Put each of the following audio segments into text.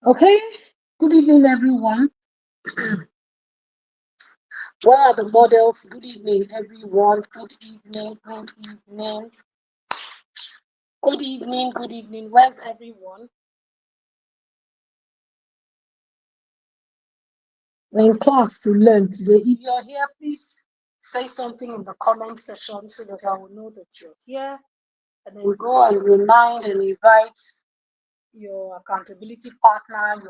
Okay, good evening, everyone. Where are the models? Good evening, everyone. Good evening, good evening, good evening, good evening. Where's everyone? We're in class to learn today. If you're here, please say something in the comment section so that I will know that you're here. And then go and remind and invite your accountability partner,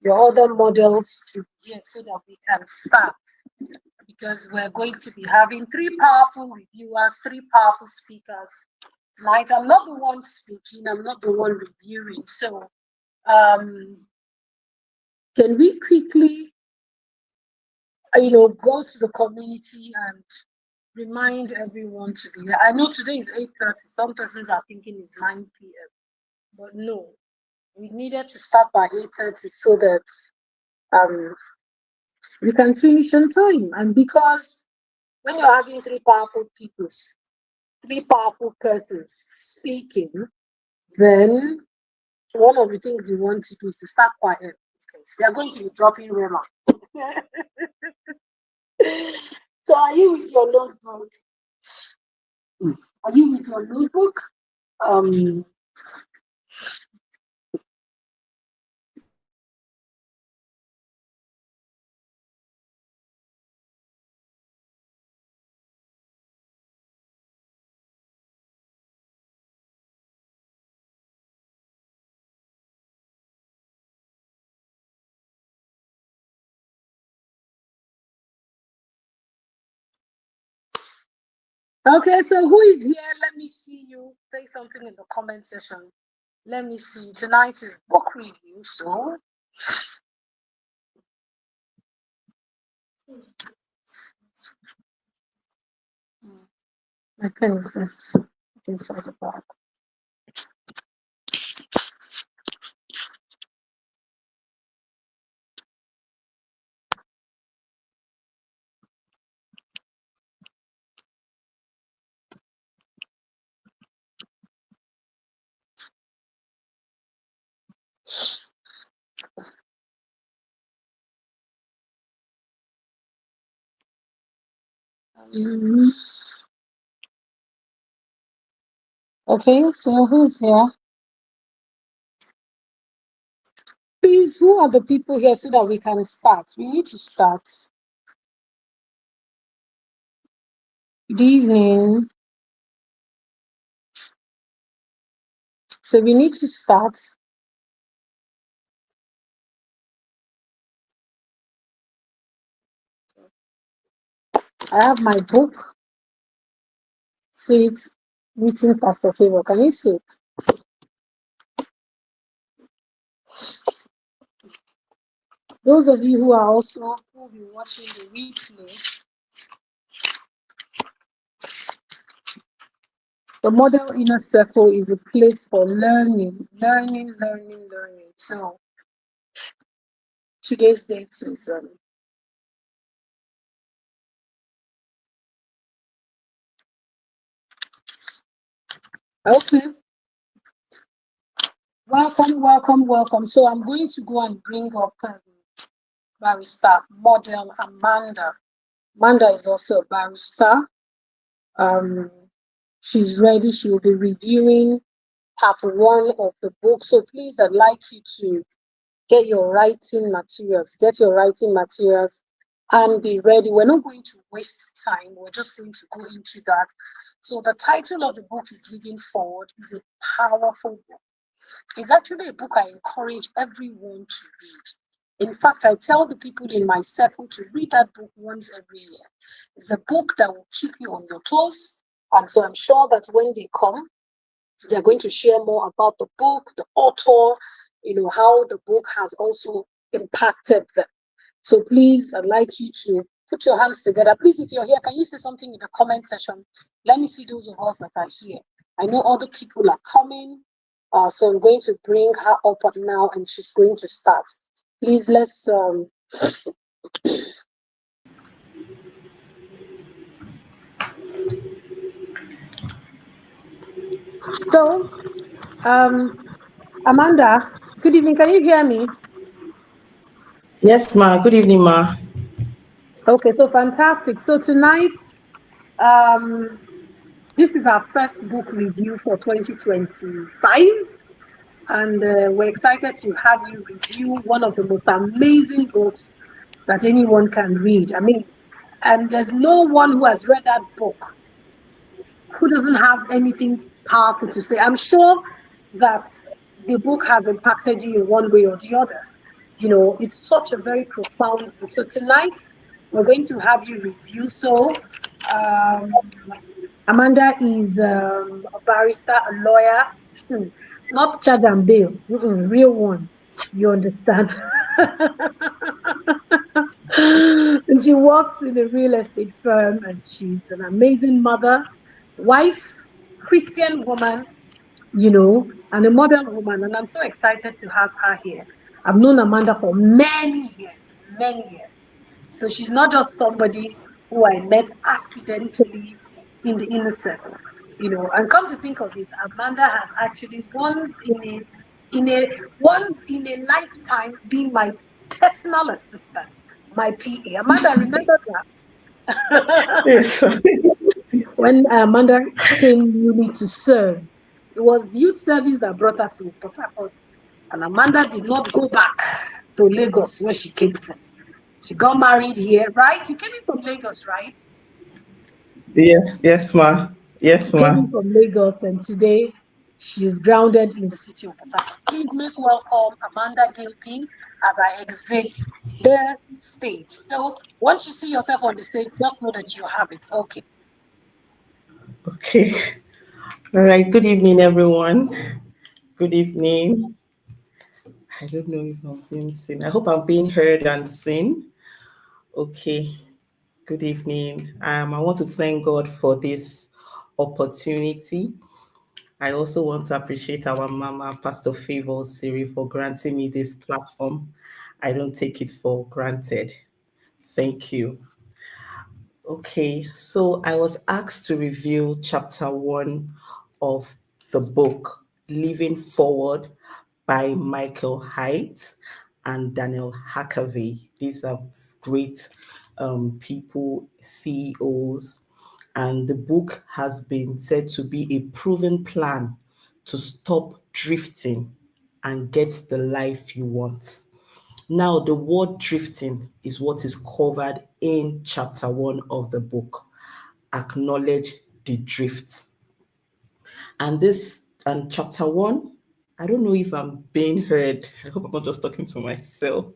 your other models to be here so that we can start. Because we're going to be having three powerful reviewers, three powerful speakers tonight. I'm not the one speaking, I'm not the one reviewing. So can we quickly, go to the community and remind everyone to be here? I know today is 8:30. Some persons are thinking it's 9 p.m. But no, we needed to start by 8:30 so that we can finish on time. And because when you're having three powerful persons speaking, then one of the things you want to do is to start quiet because they're going to be dropping Rema. So are you with your notebook? Are you with your notebook? Um, okay, so who is here? Let me see you. Say something in the comment section. Let me see. Tonight is book review, so my pen is this inside the bag. Okay, so who's here? Please, who are the people here so that we can start? We need to start. Good evening. So we need to start. I have my book. See it written Pastor Favor. Can you see it? Those of you who will be watching the replay, the Model Inner Circle is a place for learning. So today's date is okay. Welcome. So I'm going to go and bring up barrister model Amanda. Amanda is also a barrister. She's ready. She will be reviewing part one of the book. So please, I'd like you to get your writing materials, and be ready. We're not going to waste time. We're just going to go into that. So the title of the book is Living Forward. Is a powerful book. It's actually a book I encourage everyone to read. In fact, I tell the people in my circle to read that book once every year. It's a book that will keep you on your toes. And so I'm sure that when they come, they're going to share more about the book, the author, how the book has also impacted them. So please, I'd like you to put your hands together. Please, if you're here, can you say something in the comment section? Let me see those of us that are here. I know other people are coming. So I'm going to bring her up now and she's going to start. Please, let's so Amanda, good evening. Can you hear me? Yes, ma. Good evening, ma. Okay, so fantastic. So tonight, um, this is our first book review for 2025, and we're excited to have you review one of the most amazing books that anyone can read. I mean, and there's no one who has read that book who doesn't have anything powerful to say. I'm sure that the book has impacted you in one way or the other. You know, it's such a very profound book. So tonight we're going to have you review. So um, Amanda is a barrister, a lawyer, not charge and bail, real one. You understand? And she works in a real estate firm, and she's an amazing mother, wife, Christian woman, and a model woman. And I'm so excited to have her here. I've known Amanda for many years, many years. So she's not just somebody who I met accidentally in the inner circle, And come to think of it, Amanda has actually once in a lifetime been my personal assistant, my PA. Amanda, remember that? Yes. When Amanda came newly to serve, it was youth service that brought her to Port Harcourt. And Amanda did not go back to Lagos where she came from. She got married here, right? You came in from Lagos, right? Yes, yes, ma. She Yes, came ma. in from Lagos, and today she is grounded in the city of Port Harcourt. Please make welcome Amanda Gilpin as I exit the stage. So once you see yourself on the stage, just know that you have it. Okay. Okay. All right. Good evening, everyone. Good evening. I don't know if I'm being seen. I hope I'm being heard and seen. Okay. Good evening. I want to thank God for this opportunity. I also want to appreciate our Mama, Pastor Favor Siri, for granting me this platform. I don't take it for granted. Thank you. Okay, so I was asked to review chapter one of the book, Living Forward by Michael Haidt and Daniel Hackavey. These are great people, CEOs, and the book has been said to be a proven plan to stop drifting and get the life you want. Now, the word drifting is what is covered in chapter one of the book. Acknowledge the drift. And chapter one, I don't know if I'm being heard. I hope I'm not just talking to myself.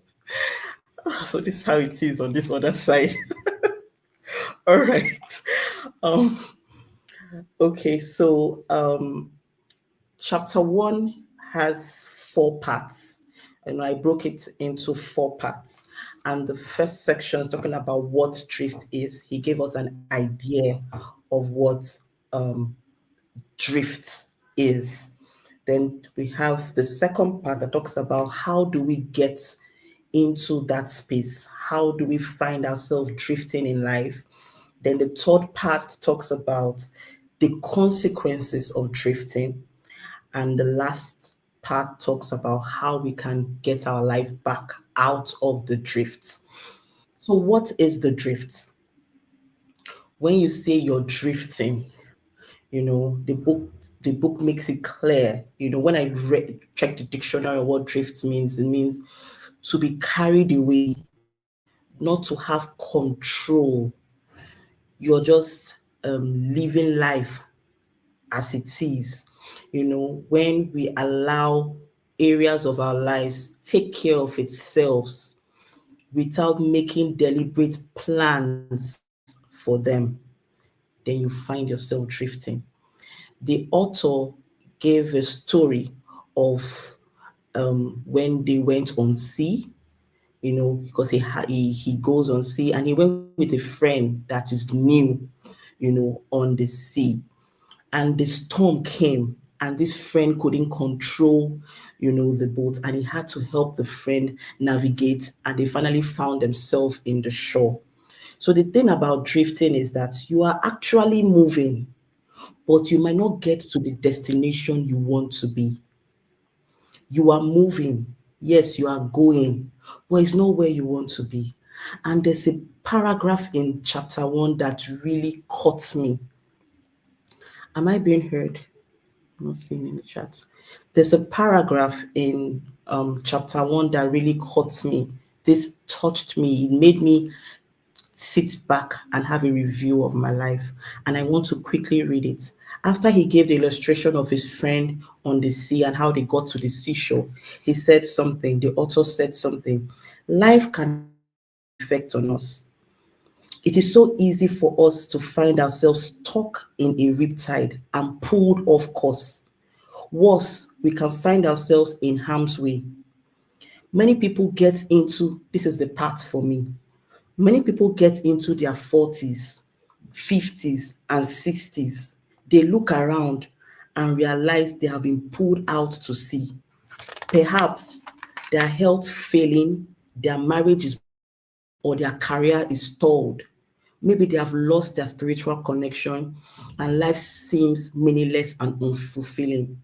So this is how it is on this other side. All right. Um, okay, so chapter one has four parts, and I broke it into four parts. And the first section is talking about what drift is. He gave us an idea of what um, drift is. Then we have the second part that talks about how do we get into that space? How do we find ourselves drifting in life? Then the third part talks about the consequences of drifting. And the last part talks about how we can get our life back out of the drift. So, what is the drift? When you say you're drifting, the book makes it clear. When I check the dictionary of what drift means, it means to be carried away, not to have control. You're just living life as it is. When we allow areas of our lives take care of itself without making deliberate plans for them, then you find yourself drifting. The author gave a story of when they went on sea, because he goes on sea and he went with a friend that is new, on the sea. And the storm came and this friend couldn't control, the boat, and he had to help the friend navigate, and they finally found themselves in the shore. So the thing about drifting is that you are actually moving, but you might not get to the destination you want to be. You are moving. Yes, you are going, but it's not where you want to be. And there's a paragraph in chapter 1 that really caught me. Am I being heard? I'm not seeing in the chat. There's a paragraph in chapter 1 that really caught me. This touched me. It made me sit back and have a review of my life. And I want to quickly read it. After he gave the illustration of his friend on the sea and how they got to the seashore, he said something. The author said something. Life can have a ripple effect on us. It is so easy for us to find ourselves stuck in a riptide and pulled off course. Worse, we can find ourselves in harm's way. Many people get into this is the part for me. Many people get into their 40s, 50s, and 60s. They look around and realize they have been pulled out to sea. Perhaps their health failing, their marriage is broken, or their career is stalled. Maybe they have lost their spiritual connection and life seems meaningless and unfulfilling.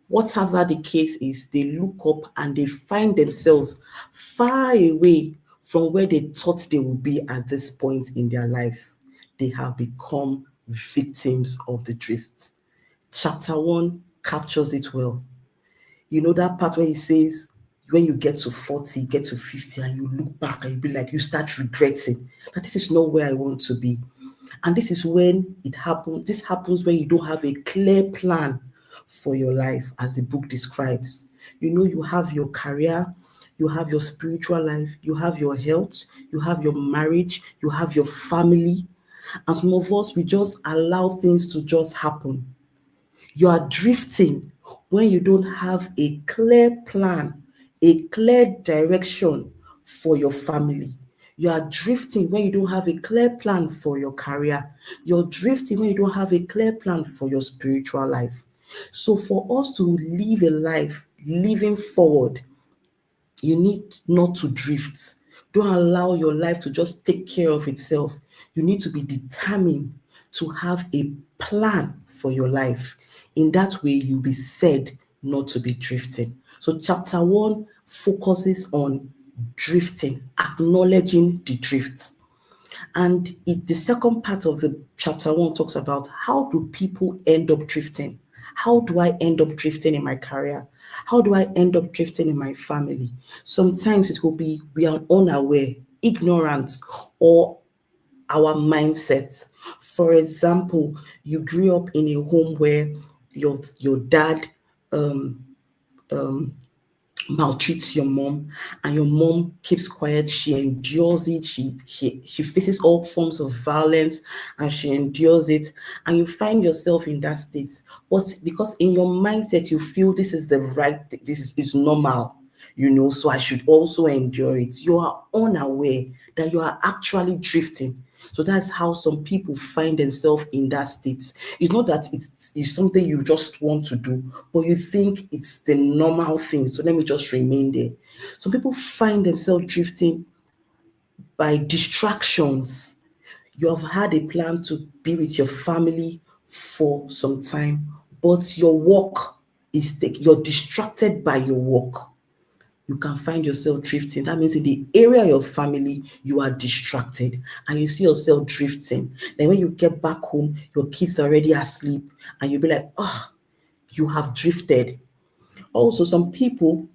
Whatever the case is, they look up and they find themselves far away from where they thought they would be at this point in their lives. They have become victims of the drift. Chapter 1 captures it well. You know that part where he says, when you get to 40, get to 50, and you look back and you be like, you start regretting that this is not where I want to be. And this is when it happens. This happens when you don't have a clear plan for your life, as the book describes. You know, you have your career, you have your spiritual life, you have your health, you have your marriage, you have your family. And some of us, we just allow things to just happen. You are drifting when you don't have a clear plan, a clear direction for your family. You are drifting when you don't have a clear plan for your career. You're drifting when you don't have a clear plan for your spiritual life. So, for us to live a life living forward, you need not to drift. Don't allow your life to just take care of itself. You need to be determined to have a plan for your life. In that way, you'll be said not to be drifting. So, chapter 1 focuses on drifting, acknowledging the drift. And the second part of the chapter 1 talks about how do people end up drifting? How do I end up drifting in my career? How do I end up drifting in my family? Sometimes it will be we are unaware, ignorance, or our mindset. For example, you grew up in a home where your dad um, um, maltreats your mom and your mom keeps quiet, she endures it, she faces all forms of violence and she endures it, and you find yourself in that state. But because in your mindset you feel this is the right thing, is normal, so I should also endure it, you are unaware that you are actually drifting. So that's how some people find themselves in that state. It's not that it's something you just want to do, but you think it's the normal thing. So let me just remain there. Some people find themselves drifting by distractions. You have had a plan to be with your family for some time, but your work you're distracted by your work. You can find yourself drifting. That means in the area of your family, you are distracted and you see yourself drifting. Then when you get back home, your kids are already asleep and you'll be like, oh, you have drifted. Also, some people,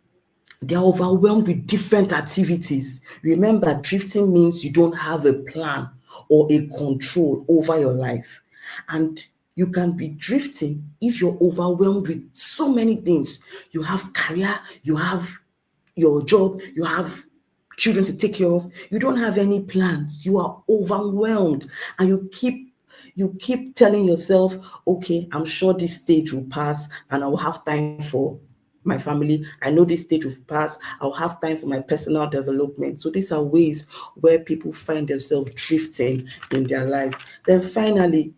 they're overwhelmed with different activities. Remember, drifting means you don't have a plan or a control over your life. And you can be drifting if you're overwhelmed with so many things. You have career, you have your job, you have children to take care of, you don't have any plans, you are overwhelmed, and you keep telling yourself, okay, I'm sure this stage will pass and I will have time for my family. I know this stage will pass, I'll have time for my personal development. So these are ways where people find themselves drifting in their lives. Then finally,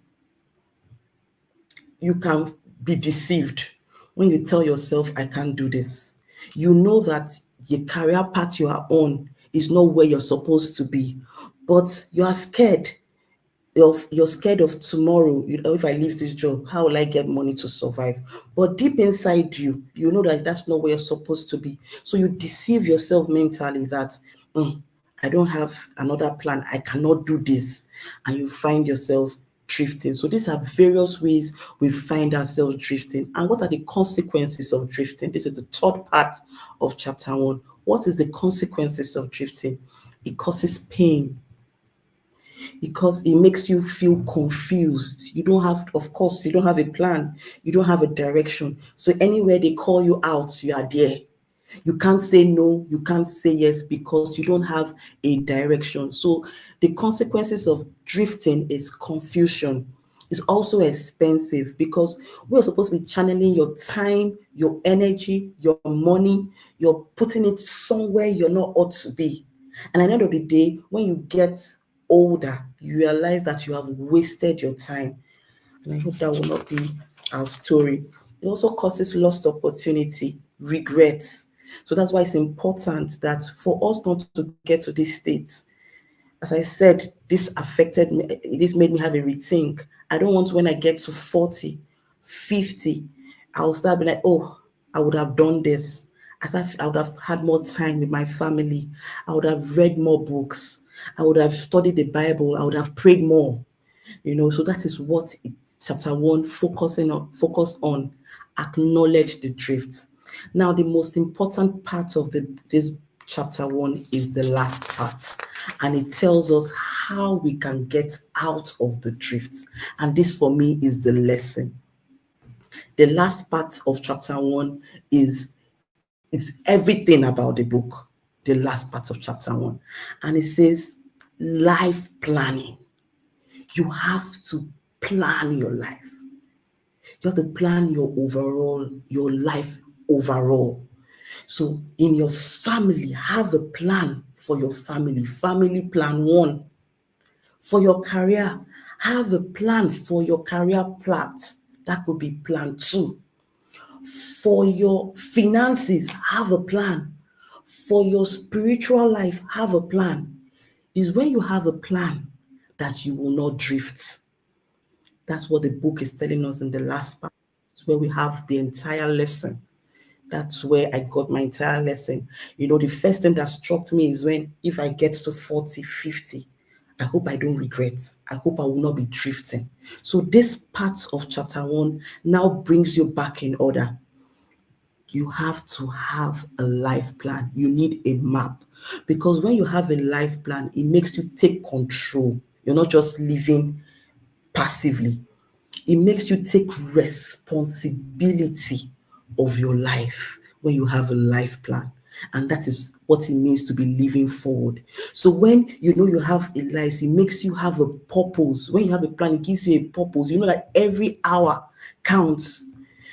you can be deceived when you tell yourself, I can't do this. You know that the career path you are on is not where you're supposed to be, but you are scared. you're scared of tomorrow. You know, if I leave this job, how will I get money to survive? But deep inside you, you know that that's not where you're supposed to be. So you deceive yourself mentally that I don't have another plan. I cannot do this, and you find yourself drifting. So these are various ways we find ourselves drifting. And what are the consequences of drifting? This is the third part of chapter 1. What is the consequences of drifting? It causes pain, because it makes you feel confused. You don't have, of course, you don't have a plan, you don't have a direction. So anywhere they call you out, you are there. You can't say no, you can't say yes because you don't have a direction. So the consequences of drifting is confusion. It's also expensive because we're supposed to be channeling your time, your energy, your money, you're putting it somewhere you're not ought to be. And at the end of the day, when you get older, you realize that you have wasted your time. And I hope that will not be our story. It also causes lost opportunity, regrets. So that's why it's important that for us not to get to this state. As I said, this affected me, this made me have a rethink. I don't want when I get to 40, 50, I'll start being like, oh, I would have done this. I would have had more time with my family. I would have read more books. I would have studied the Bible. I would have prayed more. So that is what chapter 1 focus on. Acknowledge the drift. Now the most important part of this chapter 1 is the last part, and it tells us how we can get out of the drift. And this for me is the lesson. The last part of chapter 1 is everything about the book. The last part of chapter 1, and it says life planning. You have to plan your life. You have to plan your life overall. So in your family, have a plan for your family. Family plan 1. For your career, have a plan for your career path. That could be plan 2. For your finances, have a plan. For your spiritual life, have a plan. Is when you have a plan that you will not drift. That's what the book is telling us in the last part. It's where we have the entire lesson. That's where I got my entire lesson. The first thing that struck me is when, if I get to 40, 50, I hope I don't regret. I hope I will not be drifting. So this part of chapter 1 now brings you back in order. You have to have a life plan. You need a map. Because when you have a life plan, it makes you take control. You're not just living passively. It makes you take responsibility of your life when you have a life plan. And that is what it means to be living forward. So when you know you have a life, it makes you have a purpose. When you have a plan, it gives you a purpose. You know that every hour counts.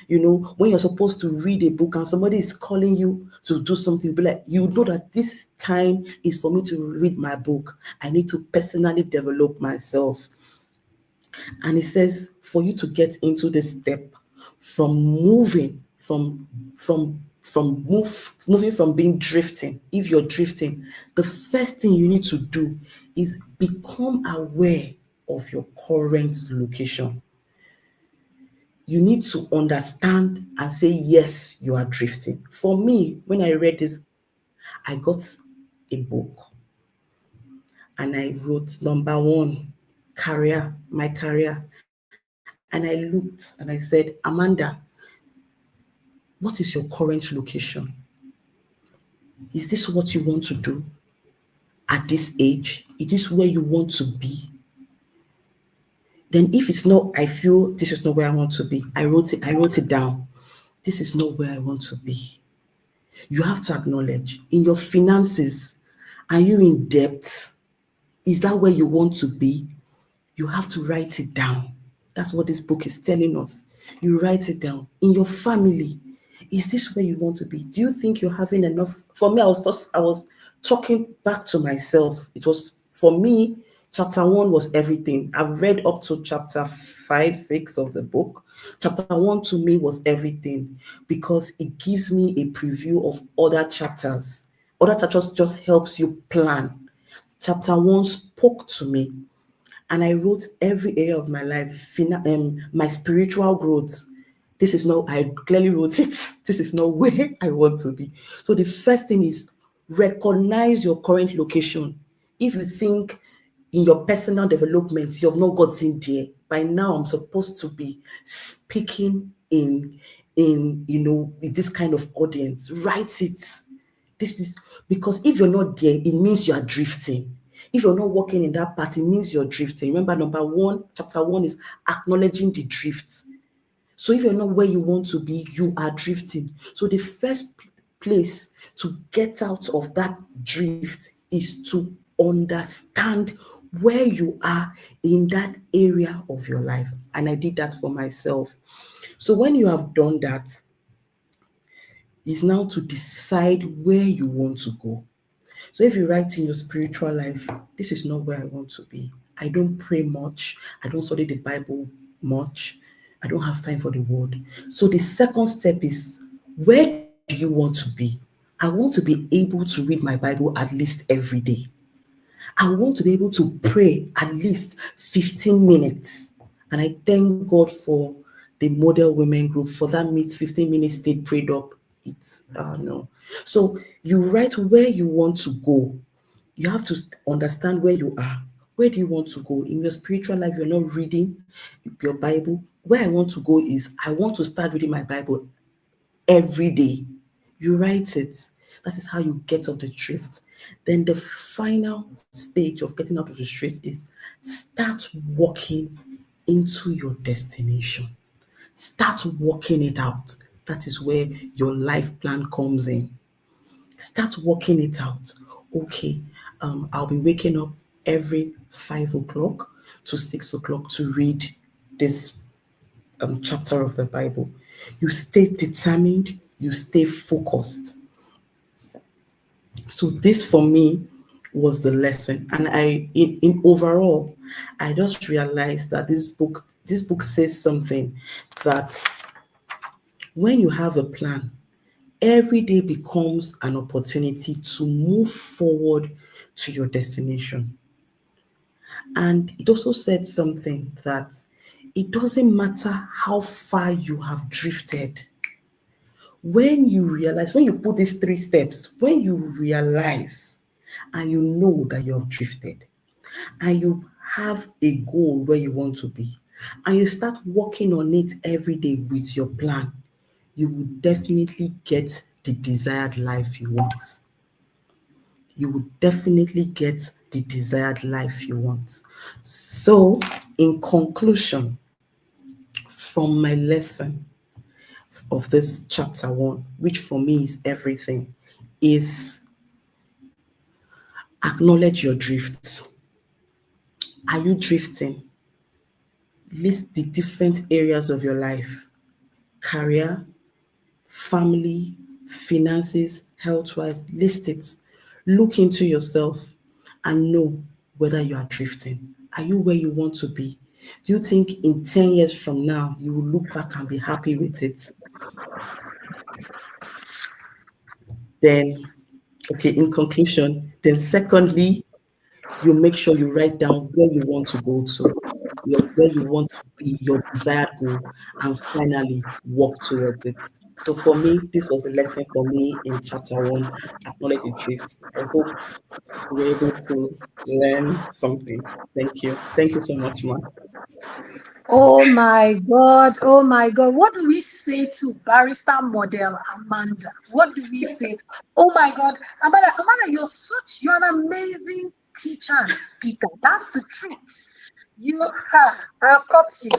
When you're supposed to read a book and somebody is calling you to do something, you'll be like, you know that this time is for me to read my book. I need to personally develop myself. And it says for you to get into this step from moving moving from being drifting. If you're drifting, the first thing you need to do is become aware of your current location. You need to understand and say, yes, you are drifting. For me, when I read this, I got a book and I wrote number 1, career, my career. And I looked and I said, Amanda, what is your current location? Is this what you want to do at this age? Is this where you want to be? Then if it's not, I feel this is not where I want to be. I wrote it down. This is not where I want to be. You have to acknowledge in your finances, are you in debt? Is that where you want to be? You have to write it down. That's what this book is telling us. You write it down. In your family, is this where you want to be? Do you think you're having enough? For me, I was talking back to myself. It was, for me, chapter 1 was everything. I've read up to chapter 5, 6 of the book. Chapter 1 to me was everything because it gives me a preview of other chapters. Other chapters just helps you plan. Chapter 1 spoke to me. and I wrote every area of my life, my spiritual growth. This is not, I clearly wrote it. This is not where I want to be. So the first thing is recognize your current location. If you think in your personal development, you have not gotten there, by now I'm supposed to be speaking in with this kind of audience. Write it. This is because if you're not there, it means you are drifting. If you're not working in that part, it means you're drifting. Remember, number one, chapter one is acknowledging the drift. So if you're not where you want to be, you are drifting. So the first place to get out of that drift is to understand where you are in that area of your life. And I did that for myself. So when you have done that, is now to decide where you want to go. So if you write in your spiritual life, this is not where I want to be. I don't pray much. I don't study the Bible much. I don't have time for the word. So the second step is, where do you want to be? I want to be able to read my Bible at least every day. I want to be able to pray at least 15 minutes. And I thank God for the Model Women group for that 15 minutes stayed prayed up. It's no. So you write where you want to go. You have to understand where you are. Where do you want to go? In your spiritual life, you're not reading your Bible. Where I want to go is, I want to start reading my Bible every day. You write it. That is how you get off the drift. Then the final stage of getting out of the drift is start walking into your destination. Start working it out. That is where your life plan comes in. Start working it out. Okay, I'll be waking up every 5 o'clock to 6 o'clock to read this chapter of the Bible. You stay determined, you stay focused. So this for me was the lesson. And in overall, I just realized that this book says something, that when you have a plan, every day becomes an opportunity to move forward to your destination. And it also said something that it doesn't matter how far you have drifted. When you put these 3 steps, when you realize and you know that you have drifted, and you have a goal where you want to be, and you start working on it every day with your plan, you will definitely get the desired life you want. You will definitely get the desired life you want. So, in conclusion, from my lesson of this chapter one, which for me is everything, is acknowledge your drifts. Are you drifting? List the different areas of your life: career, family, finances, health wise. List it. Look into yourself and know whether you are drifting. Are you where you want to be? Do you think in 10 years from now you will look back and be happy with it? Then, okay, in conclusion, then secondly, you make sure you write down where you want to go to, where you want to be, your desired goal, and finally work towards it. So for me, this was the lesson for me in chapter one, acknowledge the drift. I hope you were able to learn something. Thank you. Thank you so much, Ma. Oh my God. Oh my God. What do we say to barrister model Amanda? What do we say? Oh my God. Amanda, you're an amazing teacher and speaker. That's the truth. I've got you.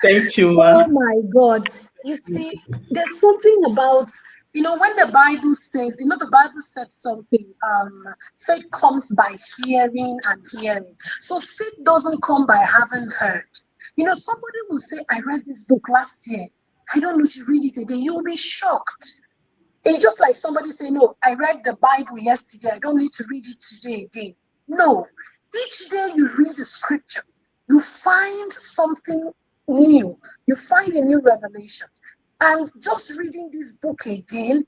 Thank you, Ma. Oh my God. You see, there's something about, when the Bible says, the Bible said something, faith comes by hearing and hearing. So faith doesn't come by having heard. Somebody will say, I read this book last year. I don't need to read it again. You'll be shocked. It's just like somebody saying, no, I read the Bible yesterday. I don't need to read it today again. No. Each day you read a scripture, you find something new. You find a new revelation. And just reading this book again,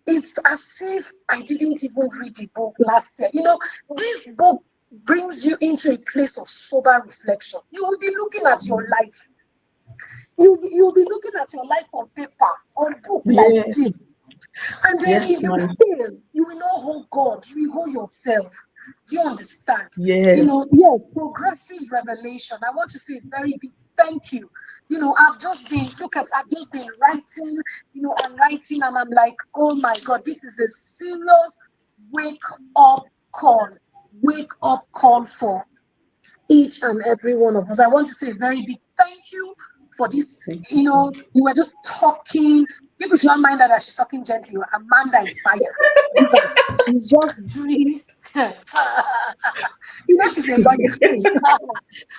it's as if I didn't even read the book last year. This book brings you into a place of sober reflection. You will be looking at your life. You'll be looking at your life on paper, on book like Yes. this. And then Yes, if you man. fail, you will not hold God, you will hold yourself. Do you understand? Yes. Yes, progressive revelation. I want to say a very big thank you. I've just been writing, I'm writing and I'm like, oh my God, this is a serious wake up call. Wake up call for each and every one of us. I want to say a very big thank you for this. Thank you. You were just talking. People should not mind that she's talking gently. Amanda is fire. Leave her. She's just doing. She's a lawyer.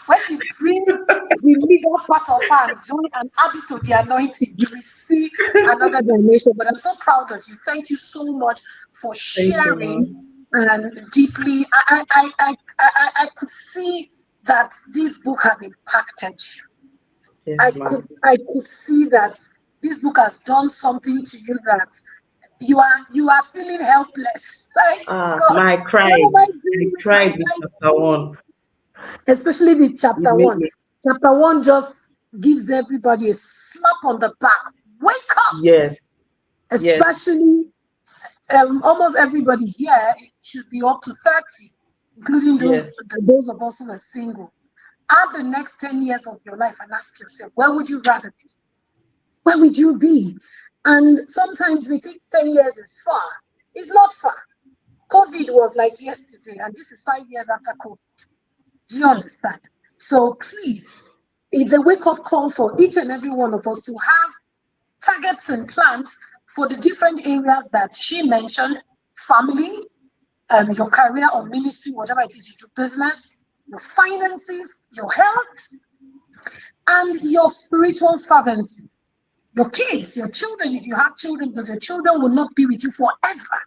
When she brings the legal part of her and add it to the anointing, you will see another dimension. But I'm so proud of you. Thank you so much for Thank you, sharing. ma'am. And deeply, I could see that this book has impacted you. Yes, ma'am. I could see that this book has done something to you that you are feeling helpless. Like, Ah, God, my what cried. am I I doing with my cried with life? chapter one. Especially with It chapter made one. me. Chapter one just gives everybody a slap on the back. Wake up! Yes. Yes. Especially almost everybody here should be up to 30, including Yes. those of us who are single. Add the next 10 years of your life and ask yourself, where would you rather be? Where would you be? And sometimes we think 10 years is far. It's not far. COVID was like yesterday, and this is 5 years after COVID. Do you understand? So please, it's a wake up call for each and every one of us to have targets and plans for the different areas that she mentioned: family, your career or ministry, whatever it is you do, business, your finances, your health, and your spiritual fervency. Your kids, your children, if you have children, because your children will not be with you forever.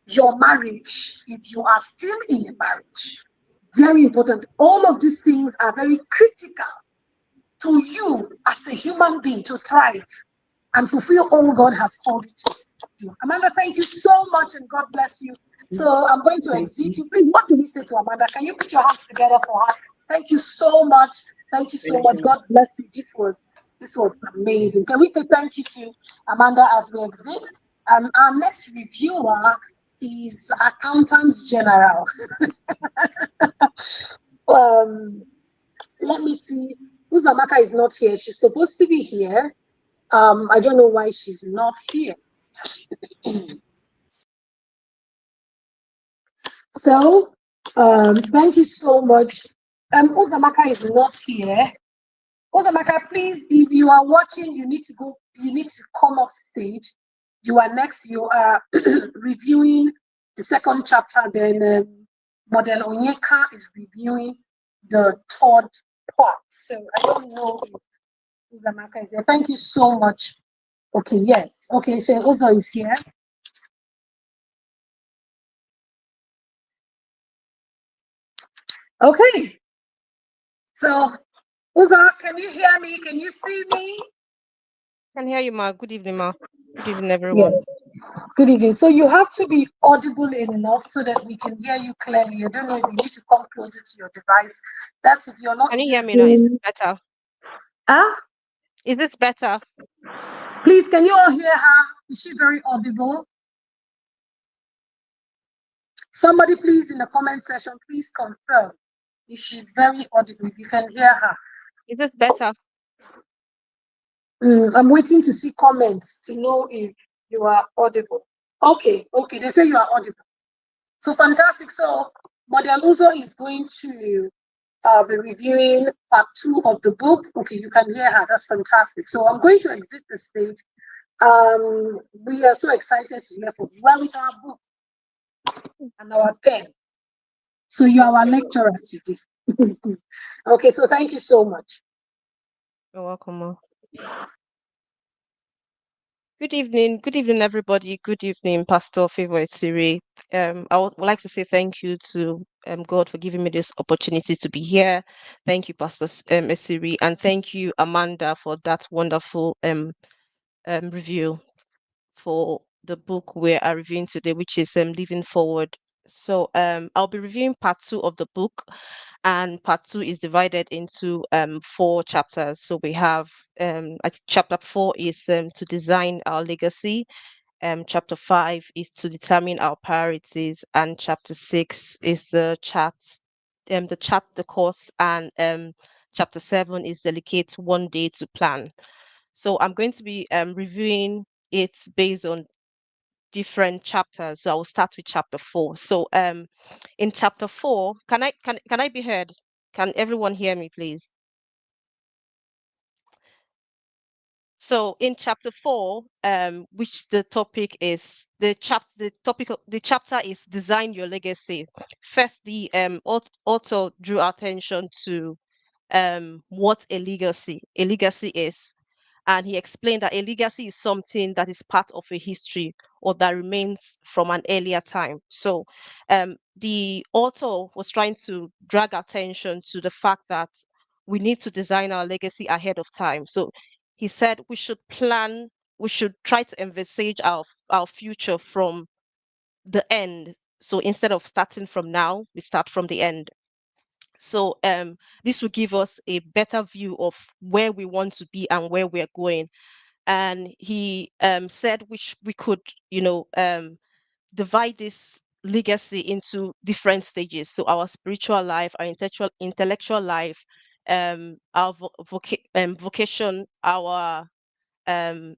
Your marriage, if you are still in a marriage, very important. All of these things are very critical to you as a human being to thrive and fulfill all God has called you to do. Amanda, thank you so much and God bless you. So I'm going to Thank exit you. you. Please, what do we say to Amanda? Can you put your hands together for her? Thank you so much. Thank you so Thank much. you. God bless you. This was amazing. Can we say thank you to Amanda as we exit? Our next reviewer is Accountant General. um, Let me see. Uzamaka is not here. She's supposed to be here. I don't know why she's not here. So, thank you so much. Uzamaka is not here. Uzamaka, please, if you are watching, you need to go. You need to come up stage. You are next. You are reviewing the second chapter. Then Model Onyeka is reviewing the third part. So I don't know if Uzamaka is there. Thank you so much. Okay, yes. Okay, so Uzo is here. Okay, so Uzo, can you hear me? Can you see me? Can hear you, Ma. Good evening, Ma. Good evening, everyone. Yes. Good evening. So you have to be audible enough so that we can hear you clearly. I don't know if you need to come closer to your device. That's if you're not Can you hear me now? Is using. this better? Ah, Is this better? please, can you all hear her? Is she very audible? Somebody, please, in the comment section, please confirm if she's very audible. If you can hear her. Is this better? I'm waiting to see comments to know if you are audible. Okay, they say you are audible. So fantastic. So Model Uzo is going to be reviewing part 2 of the book. Okay, you can hear her. That's fantastic. So I'm going to exit the stage. We are so excited to hear from you. Well, with our book and our pen. So you are our lecturer today. Okay, so thank you so much. You're welcome, Ma. Good evening, everybody. Good evening, Pastor Favor Siri. I would like to say thank you to God for giving me this opportunity to be here. Thank you, Pastor Siri, and thank you, Amanda, for that wonderful review for the book we are reviewing today, which is Living Forward. So I'll be reviewing part 2 of the book, and part 2 is divided into 4 chapters. So we have I think chapter 4 is to design our legacy. Chapter 5 is to determine our priorities, and chapter 6 is the course, and chapter 7 is delegate one day to plan. So I'm going to be reviewing it based on different chapters. So I will start with chapter 4. So in chapter 4, can I be heard? Can everyone hear me, please? So in chapter 4, which the topic is the chapter is design your legacy. First, the author drew attention to what a legacy is, and he explained that a legacy is something that is part of a history or that remains from an earlier time. So the author was trying to drag attention to the fact that we need to design our legacy ahead of time. So he said we should try to envisage our future from the end. So instead of starting from now, we start from the end. So this will give us a better view of where we want to be and where we're going. And he said we could, divide this legacy into different stages. So our spiritual life, our intellectual life, our vocation, our um,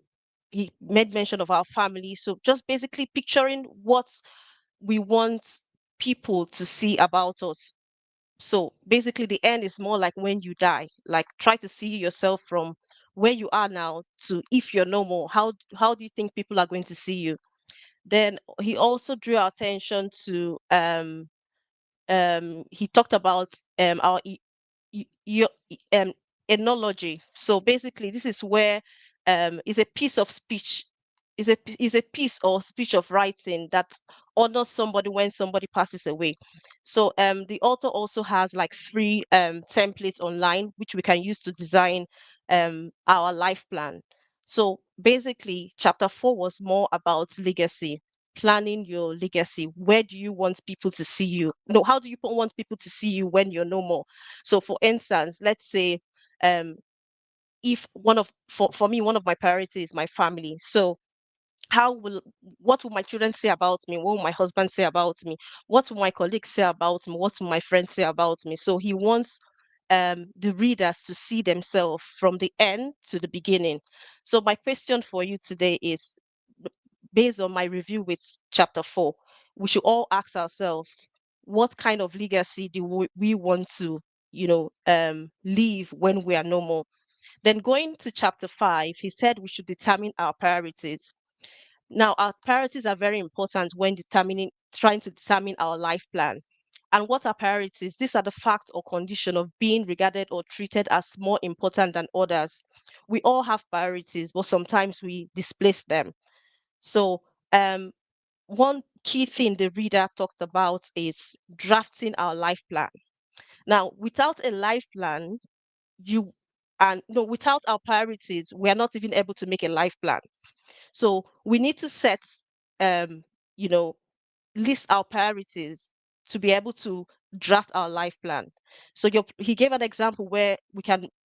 he made mention of our family. So just basically picturing what we want people to see about us. So basically, the end is more like when you die. Like try to see yourself from where you are now to if you're no more. How do you think people are going to see you? Then he also drew our attention to he talked about our your enology. So basically, this is where is a piece of speech is a piece or speech of writing that honors somebody when somebody passes away. So the author also has like free templates online which we can use to design our life plan. So basically, chapter 4 was more about legacy, planning your legacy. Where do you want people to see you? No, how do you want people to see you when you're no more? So for instance, let's say um if for me, one of my priorities is my family. So how will what will my children say about me? What will my husband say about me? What will my colleagues say about me? What will my friends say about me? So he wants the readers to see themselves from the end to the beginning. So my question for you today is, based on my review with chapter 4, we should all ask ourselves, what kind of legacy do we want to, leave when we are no more? Then going to chapter 5, he said we should determine our priorities. Now, our priorities are very important when trying to determine our life plan. And what are priorities? These are the fact or condition of being regarded or treated as more important than others. We all have priorities, but sometimes we displace them. So, one key thing the reader talked about is drafting our life plan. Now, without a life plan, you and no, without our priorities, we are not even able to make a life plan. So we need to set, um, you know, list our priorities to be able to draft our life plan. So he gave an example where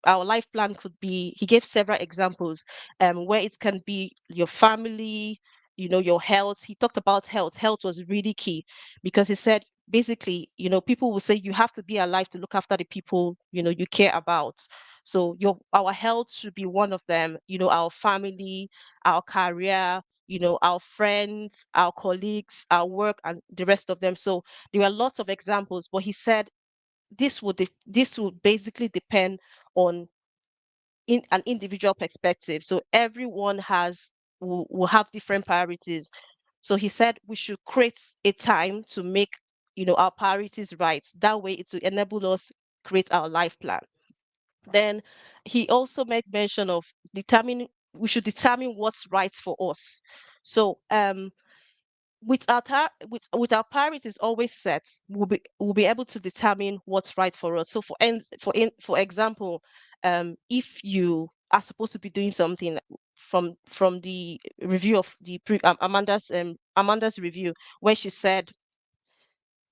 our life plan could be, he gave several examples where it can be your family, your health. He talked about health. Health was really key because he said, basically, people will say you have to be alive to look after the people, you care about. So our health should be one of them, our family, our career, our friends, our colleagues, our work, and the rest of them. So there were lots of examples, but he said this would basically depend on in an individual perspective. So everyone will have different priorities. So he said we should create a time to make our priorities right. That way, it will enable us create our life plan. Then he also made mention of determining we should determine what's right for us. So with our priorities always set, we'll be able to determine what's right for us. So for example, if you are supposed to be doing something, from the review of the Amanda's review, where she said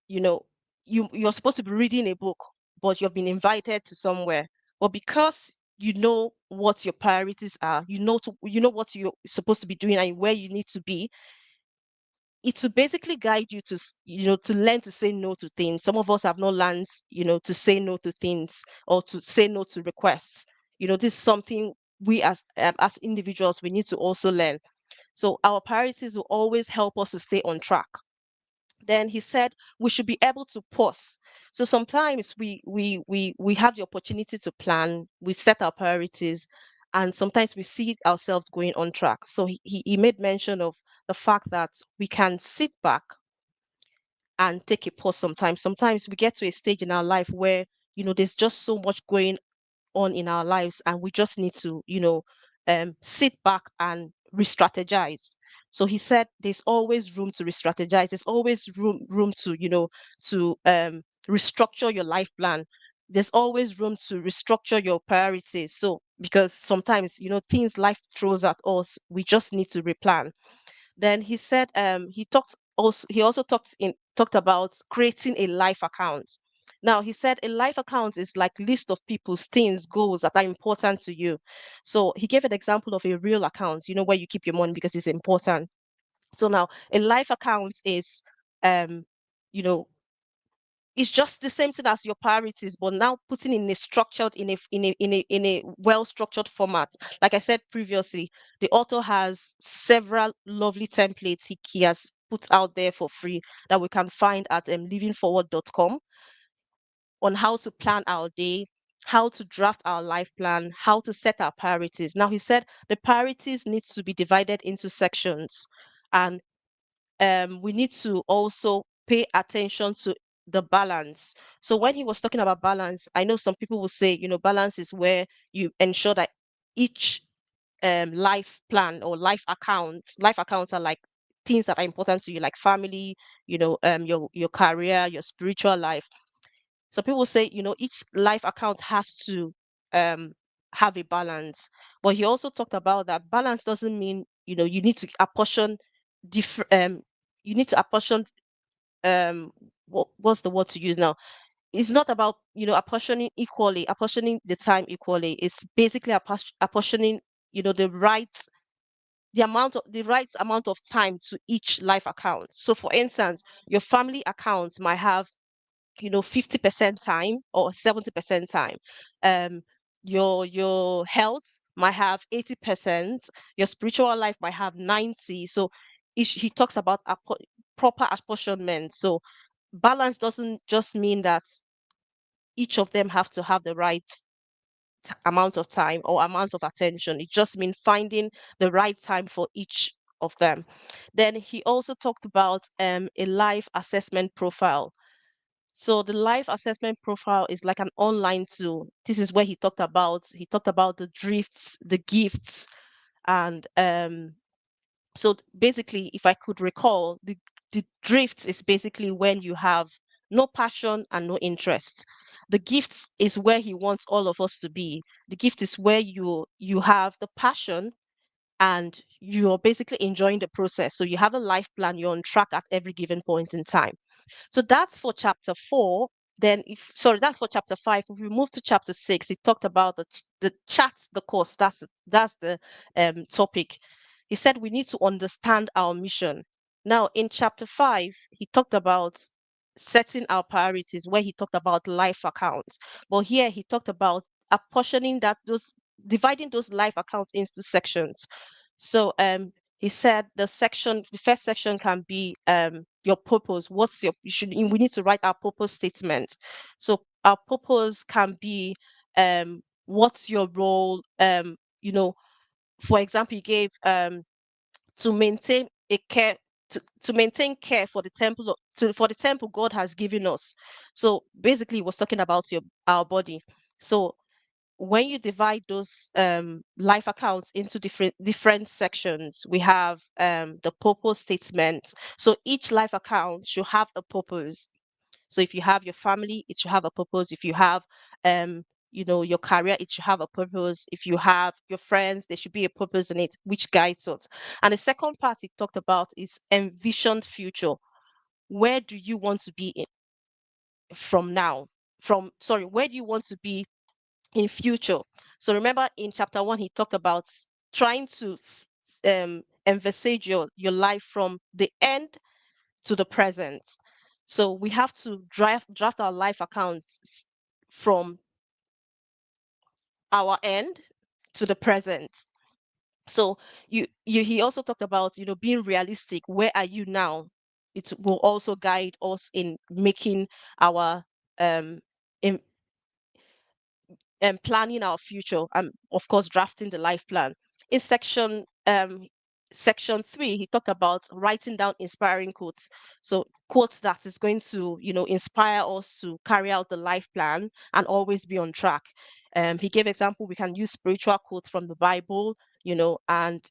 you know, you're supposed to be reading a book, but you've been invited to somewhere. But because you know what your priorities are, you know what you're supposed to be doing and where you need to be, it will basically guide you to to learn to say no to things. Some of us have not learned to say no to things, or to say no to requests. This is something we as individuals, we need to also learn. So our priorities will always help us to stay on track. Then he said we should be able to pause. So sometimes we have the opportunity to plan, we set our priorities, and sometimes we see ourselves going on track. So he made mention of the fact that we can sit back and take a pause sometimes. Sometimes we get to a stage in our life where there's just so much going on in our lives, and we just need to sit back and re-strategize. So he said there's always room to re-strategize. There's always room to restructure your life plan. There's always room to restructure your priorities. So because sometimes things life throws at us, we just need to replan. Then he said he also talked about creating a life account. Now he said a life account is like list of people's things, goals that are important to you. So he gave an example of a real account, where you keep your money because it's important. So now a life account is um you know it's just the same thing as your priorities, but now putting in a structured, in a well structured format. Like I said previously, the author has several lovely templates he has put out there for free that we can find at livingforward.com, on how to plan our day, how to draft our life plan, how to set our priorities. Now he said the priorities need to be divided into sections, and we need to also pay attention to the balance. So when he was talking about balance, I know some people will say, balance is where you ensure that each life plan or life accounts are like things that are important to you, like family, your career, your spiritual life. So people say, each life account has to um have a balance. But he also talked about that balance doesn't mean, you need to apportion different you need to apportion what's the word to use now? It's not about, apportioning equally, apportioning the time equally. It's basically apportioning, the right amount of time to each life account. So for instance, your family account might have 50% time or 70% time. um your health might have 80%, your spiritual life might have 90. So he talks about proper apportionment. So balance doesn't just mean that each of them have to have the right amount of time or amount of attention. It just means finding the right time for each of them. Then he also talked about a life assessment profile. So the life assessment profile is like an online tool. This is where he talked about the drifts, the gifts, and so basically, if I could recall, the drifts is basically when you have no passion and no interest. The gifts is where he wants all of us to be. The gift is where you have the passion and you're basically enjoying the process. So you have a life plan, you're on track at every given point in time. So that's for chapter 4. Then, if sorry, that's for chapter 5. If we move to chapter 6, it talked about the chat, the course. That's the topic. He said we need to understand our mission. Now, in chapter 5, he talked about setting our priorities, where he talked about life accounts. But here he talked about apportioning those dividing those life accounts into sections. So he said the first section can be your purpose. What's your we need to write our purpose statement. So our purpose can be what's your role, for example, you gave to maintain a care to maintain care for the for the temple God has given us. So basically he was talking about our body. So when you divide those life accounts into different sections, we have the purpose statement. So each life account should have a purpose. So if you have your family, it should have a purpose. If you have your career, it should have a purpose. If you have your friends, there should be a purpose in it, which guides us. And the second part he talked about is envisioned future. Where do you want to be in? from now? Where do you want to be in future? So remember in chapter 1 he talked about trying to envisage your life from the end to the present. So we have to draft our life accounts from our end to the present. So he also talked about being realistic. Where are you now? It will also guide us in making our um in planning our future, and of course drafting the life plan. In section 3 he talked about writing down inspiring quotes. So quotes that is going to inspire us to carry out the life plan and always be on track. He gave example, we can use spiritual quotes from the Bible, and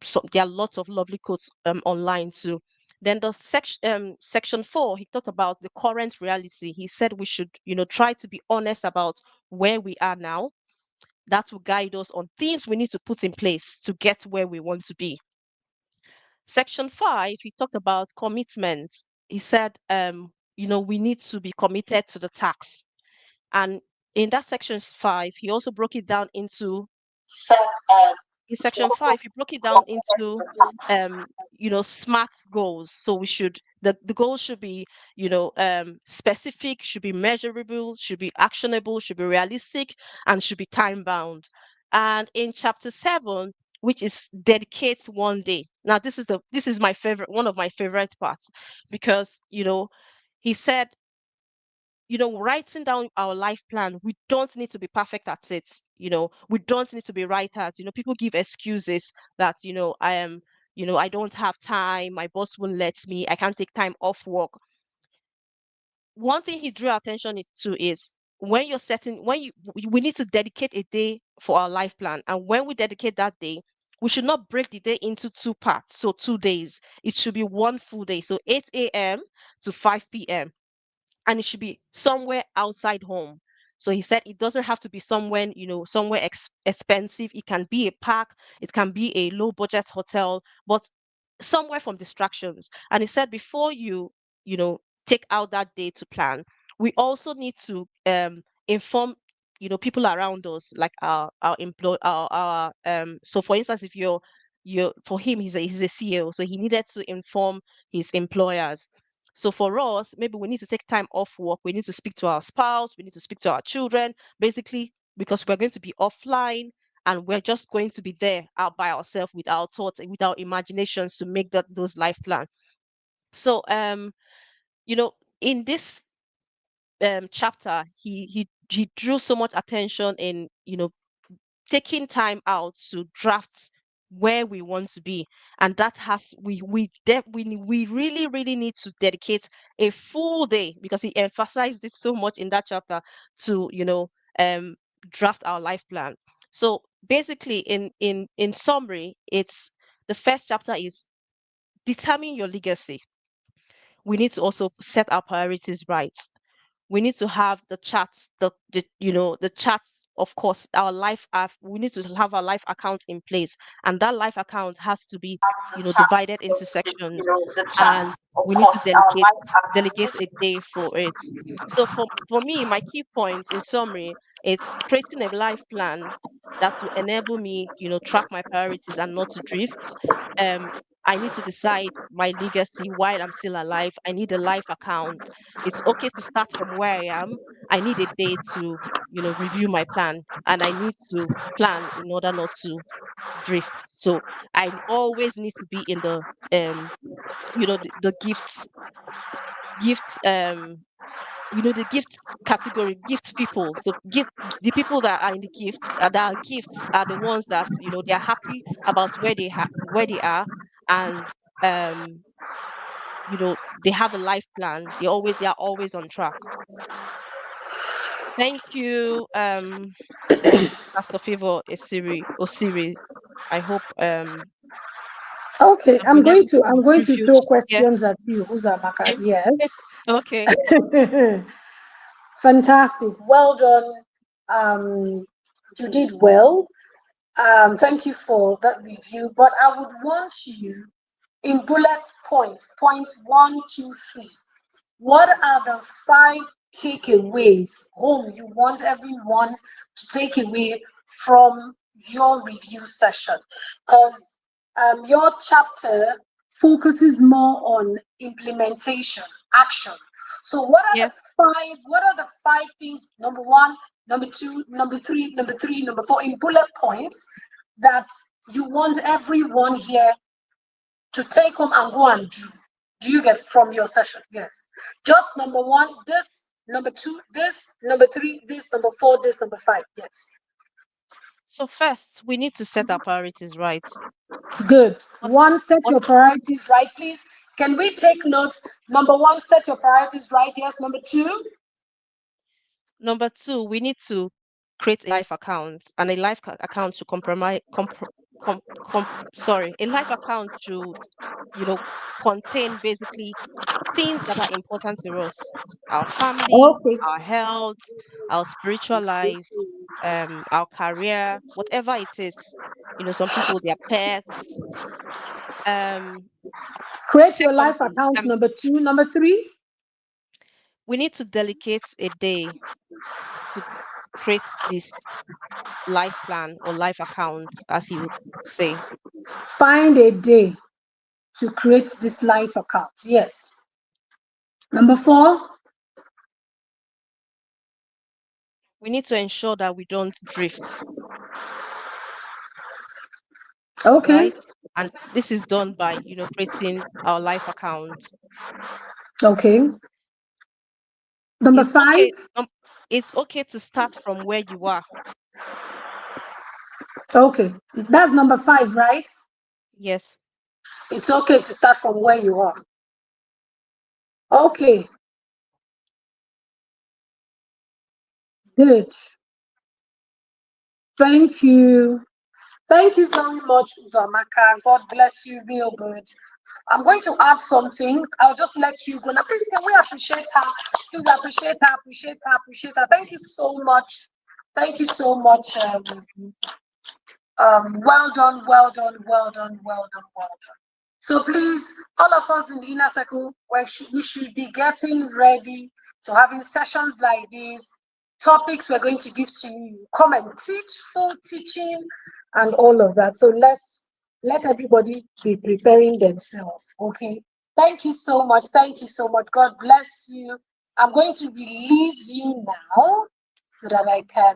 so there are lots of lovely quotes online too. Then the section 4 he talked about the current reality. He said we should try to be honest about where we are now. That will guide us on things we need to put in place to get where we want to be. Section 5 he talked about commitments. He said we need to be committed to the task. And in that section 5 he also broke it down into in section 5 he broke it down into smart goals. So we should the goals should be specific, should be measurable, should be actionable, should be realistic, and should be time bound. And in chapter 7, which is dedicate one day, now this is my favorite, one of my favorite parts, because he said writing down our life plan, we don't need to be perfect at it. We don't need to be writers. People give excuses that, I am, I don't have time, my boss won't let me, I can't take time off work. One thing he drew attention to is when you're setting, we need to dedicate a day for our life plan. And when we dedicate that day, we should not break the day into two parts. So 2 days, it should be one full day. So 8 a.m. to 5 p.m. and it should be somewhere outside home. So he said it doesn't have to be somewhere, somewhere expensive. It can be a park, it can be a low budget hotel, but somewhere from distractions. And he said before you know, take out that day to plan, we also need to inform people around us, like our employ our so for instance, if you're for him, he's a CEO, so he needed to inform his employers. So for us, maybe we need to take time off work. We need to speak to our spouse. We need to speak to our children, basically, because we're going to be offline and we're just going to be there out by ourselves with our thoughts and with our imaginations to make those life plan. So in this chapter, he drew so much attention in taking time out to draft where we want to be, and that has we really need to dedicate a full day, because he emphasized it so much in that chapter, to um draft our life plan. So basically, in summary, it's the first chapter is determine your legacy. We need to also set our priorities right. We need to have the charts, the charts. Of course, our life we need to have our life accounts in place, and that life account has to be divided into sections, and we need to delegate a day for it. So for me, my key points in summary, it's creating a life plan that will enable me track my priorities and not to drift. um I need to decide my legacy while I'm still alive. I need a life account. It's okay to start from where I am. I need a day to, review my plan, and I need to plan in order not to drift. So I always need to be in the gifts, the gift category, gift people. So the people that are in the gifts, that are gifts, are the ones that they are happy about where they are, and um they have a life plan. They are always on track. Thank you, Pastor Favor Osiri. I hope Okay, I've been able to I'm going to review. throw Yeah. questions at you, Uzamaka. Yes. Okay. Fantastic. Well done. Um, you did well. Thank you for that review. But I would want you in bullet point 1, 2, 3. What are the 5 takeaways home you want everyone to take away from your review session? Because your chapter focuses more on implementation, action. So Yeah. what are the five things, number one, number two, number three, number three, number four, in bullet points that you want everyone here to take home and go and do? Do you get from your session? Yes. Just number one, this, number two, this, number three, this, number four, this, number five. Yes. So first, we need to set our priorities right. Good. What One, set what your priorities right, please. Can we take notes? Number one, set your priorities right. Yes. Number two, Number two, we need to create a life account, and a account to compromise sorry, a life account should, contain basically things that are important to us: our family, okay. our health, our spiritual life, our career, whatever it is. Some people, their pets. Um, Create your life secondly, account. Number two. Number three, we need to dedicate a day to create this life plan or life account, as you would say. find a day to create this life account. Yes. Number four, We need to ensure that we don't drift, okay. right? And this is done by, creating our life account. Okay. Number It's five, okay. It's okay to start from where you are. okay. That's number five, right? Yes. It's okay to start from where you are. Okay, good. Thank you. Thank you very much, Uzamaka. God bless you real good. I'm going to add something. I'll just let you go. Now, please, can we appreciate her? Please appreciate her, appreciate her, appreciate her. Thank you so much. Thank you so much. Well done, well done, well done, well done, well done. So please, all of us in the inner circle, we should be getting ready to having sessions like this. Topics we're going to give to you. Come and teach, full teaching, and all of that. So let everybody be preparing themselves. Okay. Thank you so much. Thank you so much. God bless you. I'm going to release you now so that I can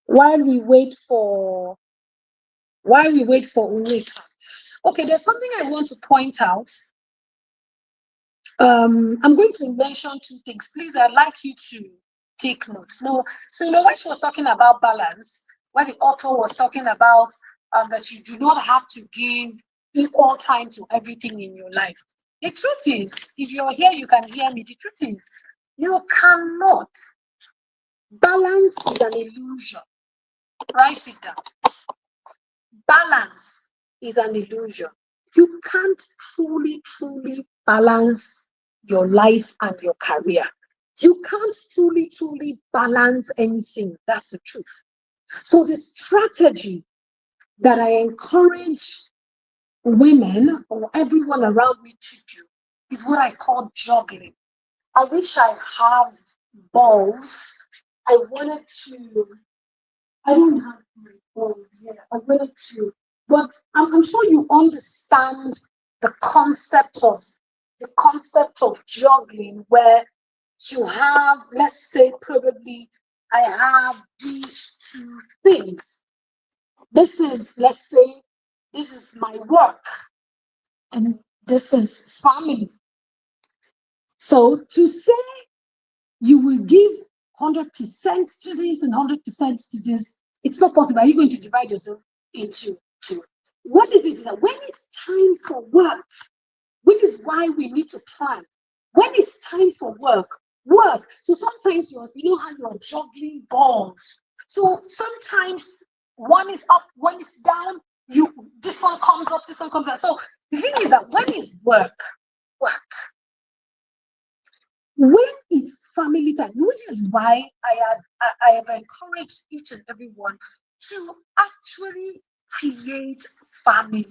while we wait for Unika. Okay, there's something I want to point out. I'm going to mention two things. Please, I'd like you to take notes. No, so when she was talking about balance, when the author was talking about that you do not have to give equal time to everything in your life. The truth is, if you're here, you can hear me. The truth is, you cannot. Balance is an illusion. Write it down. Balance is an illusion. You can't truly balance your life and your career. You can't truly balance anything. That's the truth. So the strategy that I encourage women or everyone around me to do is what I call juggling. I wish I have balls. I wanted to I don't have my balls here. I wanted to, but I'm sure you understand the concept of juggling, where you have, let's say, probably I have these two things. This is, let's say, this is my work, and this is family. So to say you will give 100% to this and 100% to this, it's not possible. Are you going to divide yourself into two? What is it that when it's time for work, which is why we need to plan, when it's time for work, work. So sometimes you know how you're juggling balls. So sometimes one is up, one is down, this one comes up, this one comes down. So the thing is that when it's work, when it's family time, which is why I have encouraged each and everyone to actually create family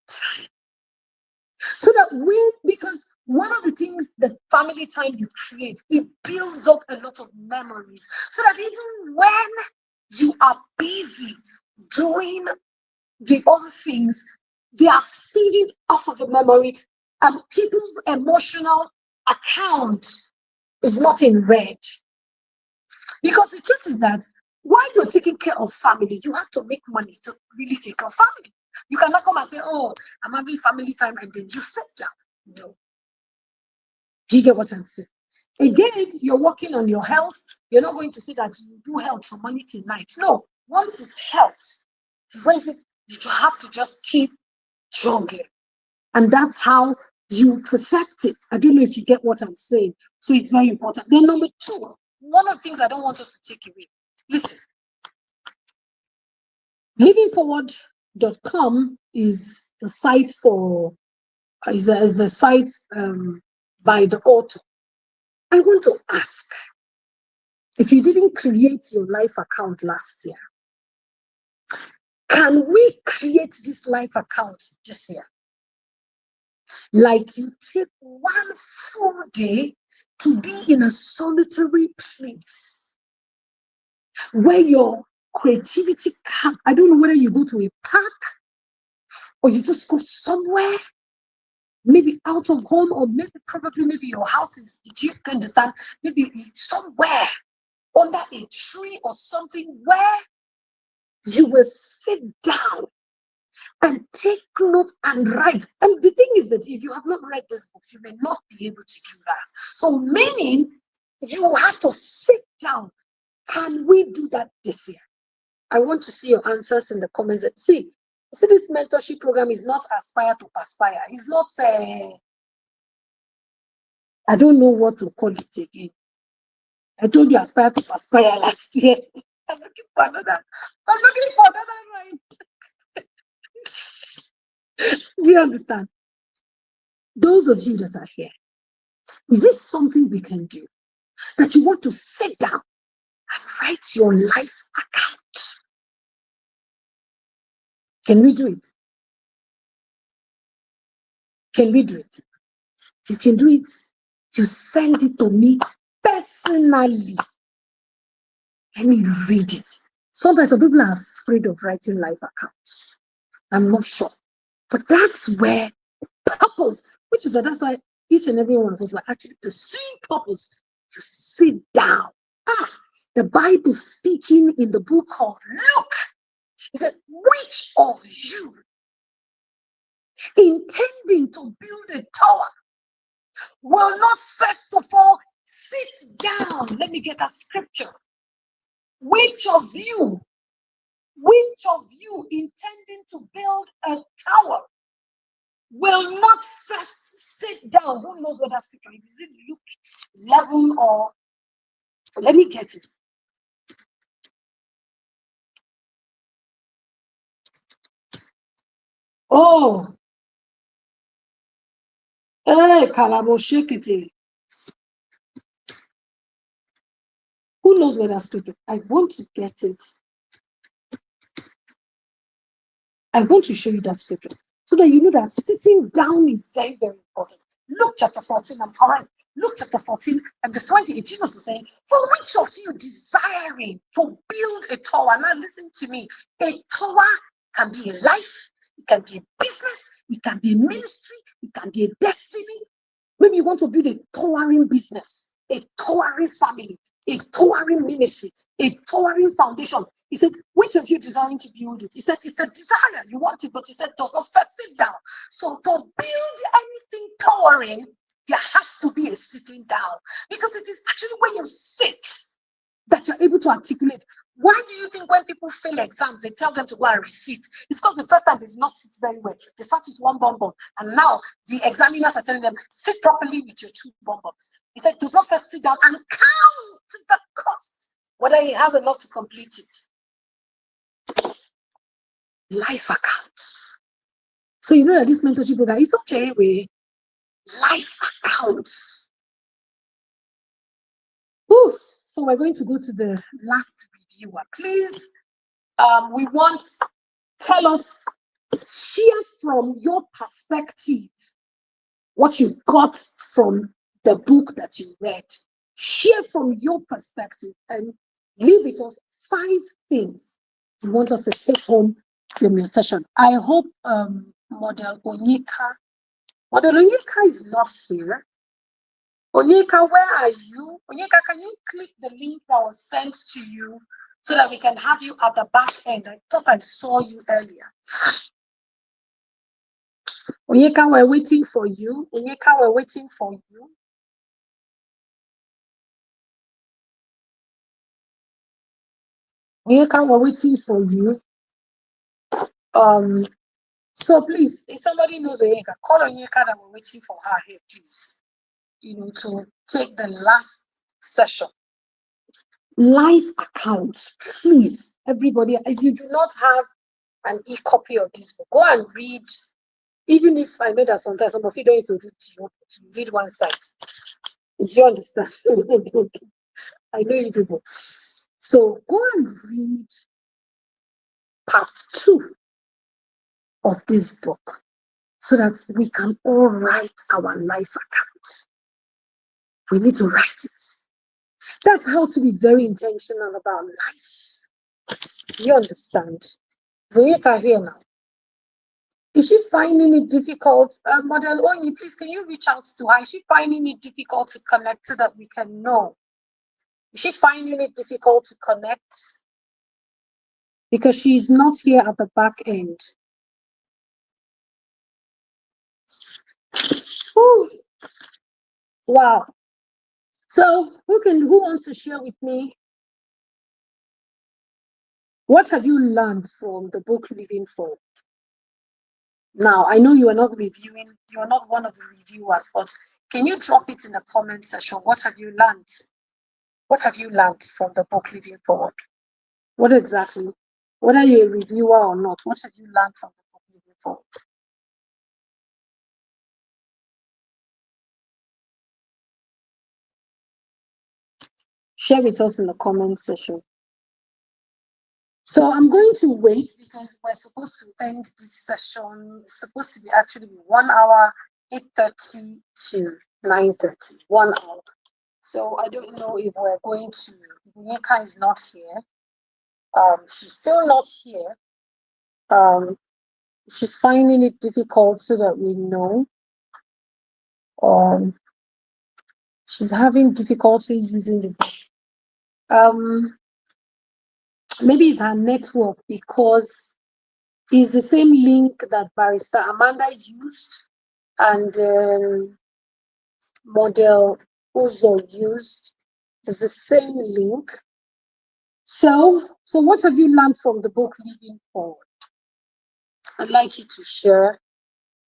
time. So that because one of the things that family time you create, it builds up a lot of memories. So that even when you are busy doing the other things, they are feeding off of the memory, and people's emotional account is not in red. Because the truth is that while you're taking care of family, you have to make money to really take care of family. You cannot come and say, oh, I'm having family time, and then you sit down. No. Do you get what I'm saying? Again, you're working on your health. You're not going to say that you do health from morning till night. No. Once it's health, raise it, you have to just keep juggling. And that's how you perfect it. I don't know if you get what I'm saying. So it's very important. Then number two, one of the things I don't want us to take away. Listen, livingforward.com is the site for is a site by the author. I want to ask, if you didn't create your life account last year, can we create this life account this year? Like you take one full day to be in a solitary place where your creativity can, I don't know whether you go to a park or you just go somewhere, maybe out of home, or maybe your house is, you can understand, maybe somewhere under a tree or something where you will sit down and take notes and write. And the thing is that if you have not read this book, you may not be able to do that. So meaning you have to sit down. Can we do that this year? I want to see your answers in the comments. See, this mentorship program is not aspire to perspire. It's not, I don't know what to call it again. I told you aspire to perspire last year. I'm looking for another right. Do you understand? Those of you that are here, is this something we can do? That you want to sit down and write your life account? Can we do it? Can we do it? If you can do it, you send it to me personally. Let me read it. Sometimes some people are afraid of writing life accounts. I'm not sure. But that's where purpose, which is why that's why each and every one of us were actually pursuing purpose. You sit down. The Bible speaking in the book of Luke, it said, which of you intending to build a tower will not first of all sit down? Let me get that scripture. Which of you intending to build a tower will not first sit down? Who knows what that scripture is? Is it Luke 11 or, let me get it. Oh, hey, Kalaboshekiti. Who knows where that scripture? I want to get it. I want to show you that scripture so that you know that sitting down is very, very important. Luke chapter 14, I'm correct. Luke chapter 14 and verse 28, Jesus was saying, for which of you desiring to build a tower? Now listen to me. A tower can be a life, it can be a business, it can be a ministry, it can be a destiny. Maybe you want to build a towering business, a towering family, a towering ministry, a towering foundation. He said, which of you desiring to build it? He said, it's a desire. You want it, but he said, does not first sit down. So to build anything towering, there has to be a sitting down. Because it is actually when you sit that you're able to articulate. Why do you think when people fail exams, they tell them to go and resit? It's because the first time they did not sit very well. They sat with one bum bum, and now the examiners are telling them, sit properly with your two bum bums. He said, does not first sit down and count the cost, whether he has enough to complete it. Life accounts. So you know that this mentorship program is not a way. Life accounts. Oof. So we're going to go to the last reviewer. Please, we want, tell us, share from your perspective what you got from the book that you read. Share from your perspective and leave with us 5 things you want us to take home from your session. I hope Model Onyeka is not here. Onyeka, where are you? Onyeka, can you click the link that was sent to you so that we can have you at the back end? I thought I saw you earlier. Onyeka, we're waiting for you. Onyeka, we're waiting for you. Onyeka, we're waiting for you. So please, if somebody knows Onyeka, call Onyeka that we're waiting for her here, please. To take the last session. Live account, please, everybody. If you do not have an e-copy of this book, go and read. Even if I know that sometimes some of you don't need to read one side. Do you understand? I know you people. So go and read part 2 of this book so that we can all write our life account. We need to write it. That's how to be very intentional about life. Do you understand? Zoyeka here now. Is she finding it difficult? Model Onyi, please, can you reach out to her? Is she finding it difficult to connect so that we can know? Is she finding it difficult to connect? Because she's not here at the back end. Ooh. Wow. So who wants to share with me? What have you learned from the book Living Forward? Now, I know you are not one of the reviewers, but can you drop it in the comment section? What have you learned? What have you learned from the book Living Forward? What exactly? Whether you're a reviewer or not, what have you learned from the book Living Forward? Share with us in the comment section. So I'm going to wait because we're supposed to end this session. It's supposed to be actually 1 hour, 8:30 to 9:30. 1 hour. So I don't know if we're going to. Nika is not here. She's still not here. She's finding it difficult so that we know. She's having difficulty using the book. Maybe it's her network because it's the same link that Barrister Amanda used and Model Uzo used. It's the same link. So what have you learned from the book Living Forward? I'd like you to share.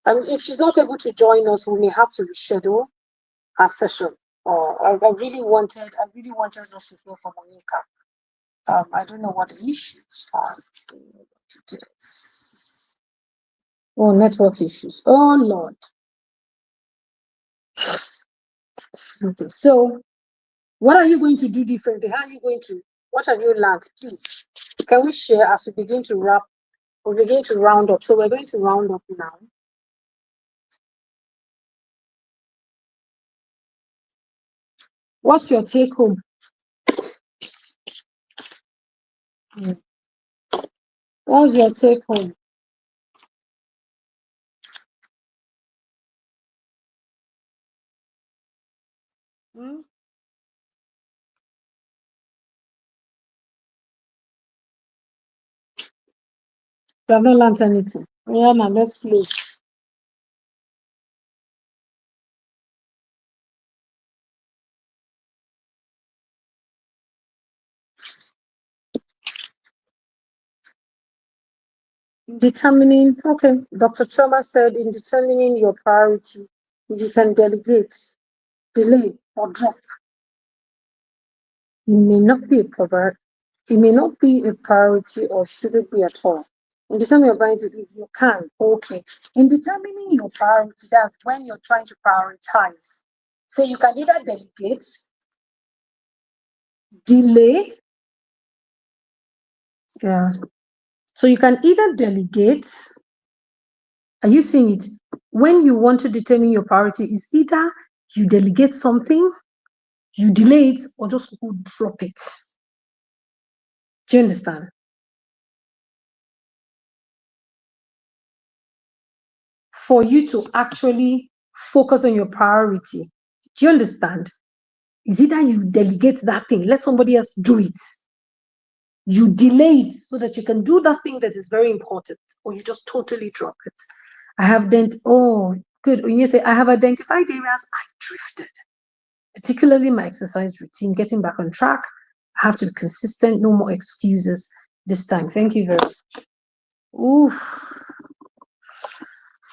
And if she's not able to join us, we may have to reschedule our session. I really wanted us to hear from Monica. I don't know what the issues are. Oh, network issues. Oh, Lord. Okay, so what are you going to do differently? How are you going to, what have you learned? Please, can we share as we begin to round up? So we're going to round up now. What's your take home? What's your take home? You have not learned anything. Yeah, man, let's play. Okay, Dr. Choma said in determining your priority, if you can delegate, delay, or drop, it may not be a priority or should it be at all. In determining your priority, if you can, okay. In determining your priority, that's when you're trying to prioritize. So you can either delegate, delay, yeah. So you can either delegate, are you seeing it? when you want to determine your priority, is either you delegate something, you delay it, or just go drop it. Do you understand? For you to actually focus on your priority, do you understand? Is either you delegate that thing, let somebody else do it, you delay it so that you can do that thing that is very important, or you just totally drop it. I have good. When you say I have identified areas I drifted, particularly my exercise routine, getting back on track. I have to be consistent, no more excuses this time. Thank you very much. Ooh.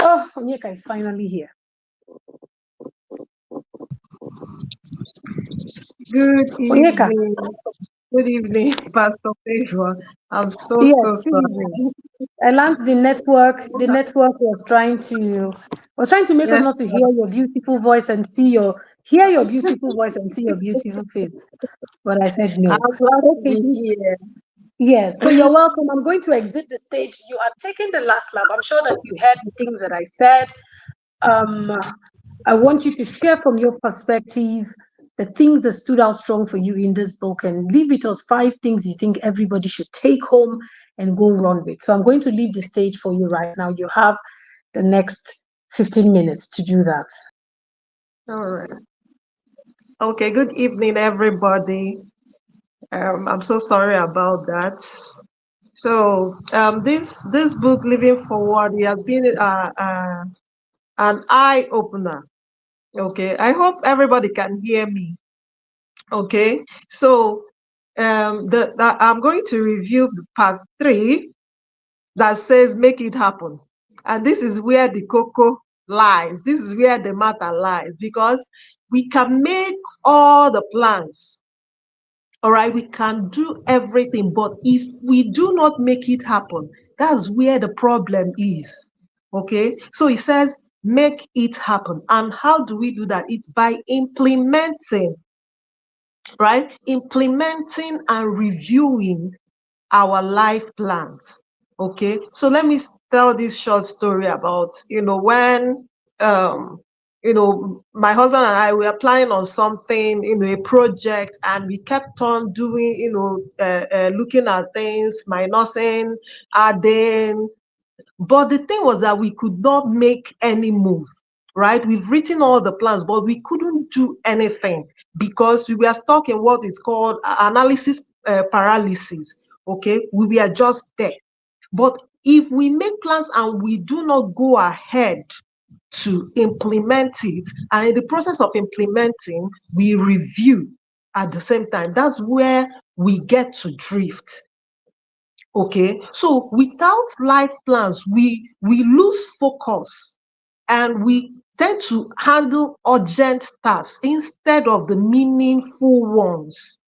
Oh, Onyeka is finally here. Good Onyeka. evening. Good evening, Pastor Favor. I'm so Yes, so good sorry. evening. I learned the network. The network was trying to make us Yes, not to hear your beautiful voice and hear your beautiful voice and see your beautiful face. But I said I'm no. glad to Okay. be here. Yes. So you're welcome. I'm going to exit the stage. You are taking the last lap. I'm sure that you heard the things that I said. Um, I want you to share from your perspective the things that stood out strong for you in this book, and leave with us 5 things you think everybody should take home and go run with. So I'm going to leave the stage for you right now. You have the next 15 minutes to do that. All right. Okay, good evening, everybody. I'm so sorry about that. So, this book, Living Forward, it has been an eye opener. Okay, I hope everybody can hear me. Okay, so I'm going to review the part 3 that says make it happen. And this is where the cocoa lies. This is where the matter lies, because we can make all the plans. All right, we can do everything, but if we do not make it happen, that's where the problem is. Okay, so it says make it happen. And how do we do that? It's by implementing, right? Implementing and reviewing our life plans. Okay, so let me tell this short story about, when um my husband and I were planning on something, a project, and we kept on doing, looking at things, minusing, adding. But the thing was that we could not make any move, right? We've written all the plans, but we couldn't do anything because we were stuck in what is called analysis paralysis. Okay, we were just there. But if we make plans and we do not go ahead to implement it, and in the process of implementing, we review at the same time, that's where we get to drift. Okay, so without life plans, we lose focus, and we tend to handle urgent tasks instead of the meaningful ones.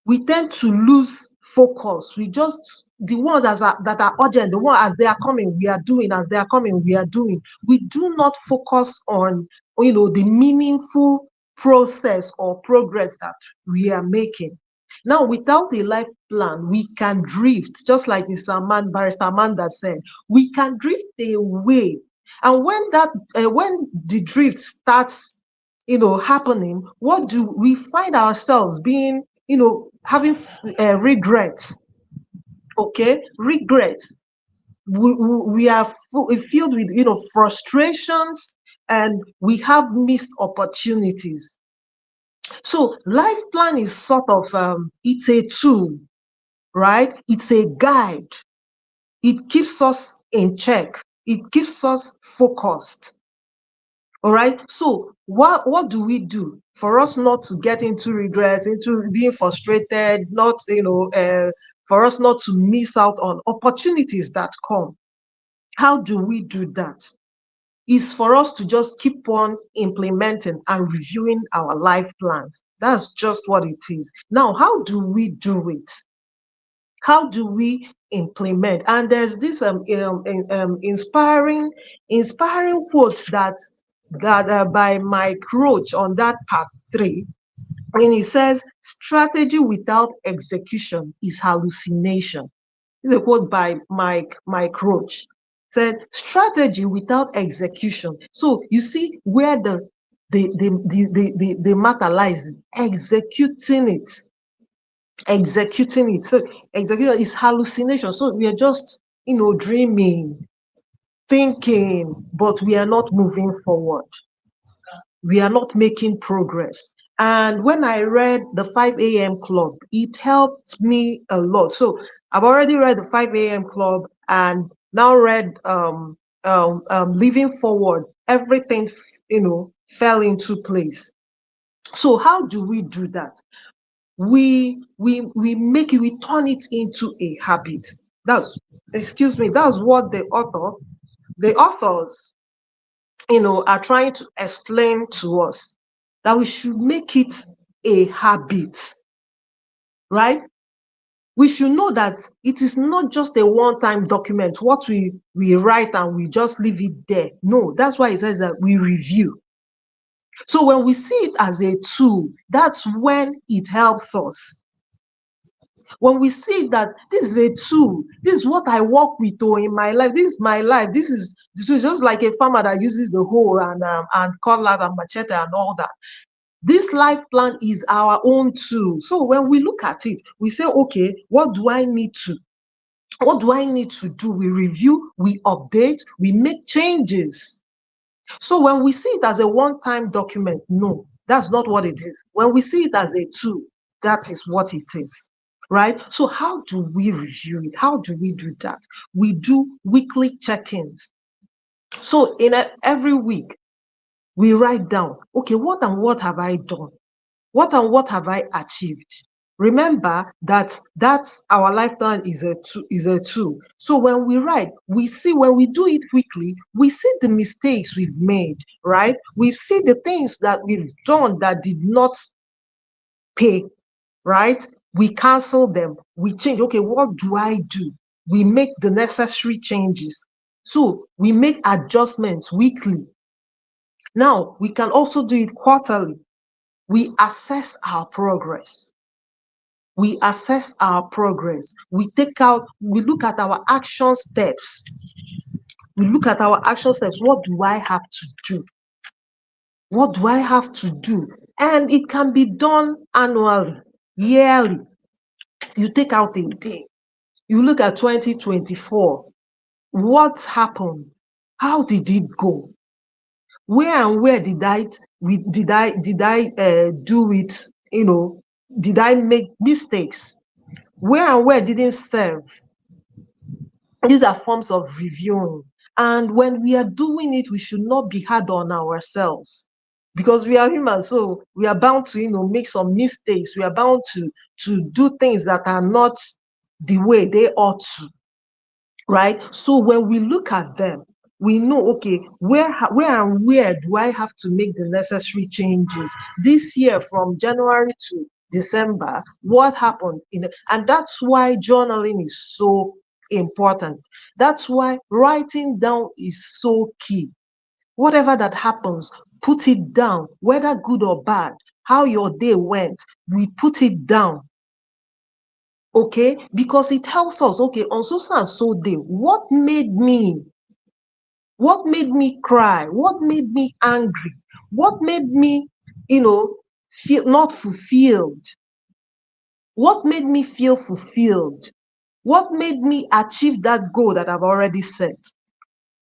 We tend to lose focus. We just, the ones that are urgent, the ones as they are coming, we are doing. As they are coming, we are doing. We do not focus on, the meaningful process or progress that we are making. Now, without a life plan, we can drift, just like Barrister Amanda said. We can drift away, and when the drift starts, happening, what do we find ourselves being? Having regrets. Okay, regrets. We are filled with, frustrations, and we have missed opportunities. So life plan is sort of it's a tool, right? It's a guide. It keeps us in check. It keeps us focused. All right. So what do we do for us not to get into regrets, into being frustrated, not, for us not to miss out on opportunities that come? How do we do that? Is for us to just keep on implementing and reviewing our life plans. That's just what it is. Now, how do we do it? How do we implement? And there's this inspiring quotes that by Mike Roach on that part 3, when he says strategy without execution is hallucination. This is a quote by Mike Roach. said strategy without execution. So you see where the matter lies, executing it. Executing it. So execution is hallucination. So we are just, dreaming, thinking, but we are not moving forward. We are not making progress. And when I read the 5 a.m. club, it helped me a lot. So I've already read the 5 a.m. club and now read Living Forward. Everything, fell into place. So how do we do that? We make it, we turn it into a habit. That's, excuse me, that's what the authors, are trying to explain to us, that we should make it a habit, right? We should know that it is not just a one-time document, what we write and we just leave it there. No, that's why it says that we review. So when we see it as a tool, that's when it helps us. When we see that this is a tool, this is what I work with in my life, this is my life, this is just like a farmer that uses the hoe and cutlass and machete and all that. This life plan is our own tool. So when we look at it, we say, okay, what do I need to do? We review, we update, we make changes. So when we see it as a one-time document, no, that's not what it is. When we see it as a tool, that is what it is, right? So how do we review it? How do we do that? We do weekly check-ins. So every week, we write down, okay, what have I done? What have I achieved? Remember that our lifetime is a tool. So when we write, we see, when we do it weekly, we see the mistakes we've made, right? We see the things that we've done that did not pay, right? We cancel them, we change. Okay, what do I do? We make the necessary changes. So we make adjustments weekly. Now, we can also do it quarterly. We assess our progress. We assess our progress. We look at our action steps. We look at our action steps. What do I have to do? What do I have to do? And it can be done annually, yearly. You take out a day. You look at 2024. What happened? How did it go? Where did I do it? Did I make mistakes? Where didn't serve? These are forms of reviewing. And when we are doing it, we should not be hard on ourselves, because we are human. So we are bound to, make some mistakes. We are bound to do things that are not the way they ought to, right? So when we look at them, we know, okay, where do I have to make the necessary changes this year from January to December? What happened and that's why journaling is so important. That's why writing down is so key. Whatever that happens, put it down, whether good or bad, how your day went, we put it down. Okay, because it helps us. Okay, on so and so day, what made me cry? What made me angry? What made me, feel not fulfilled? What made me feel fulfilled? What made me achieve that goal that I've already set?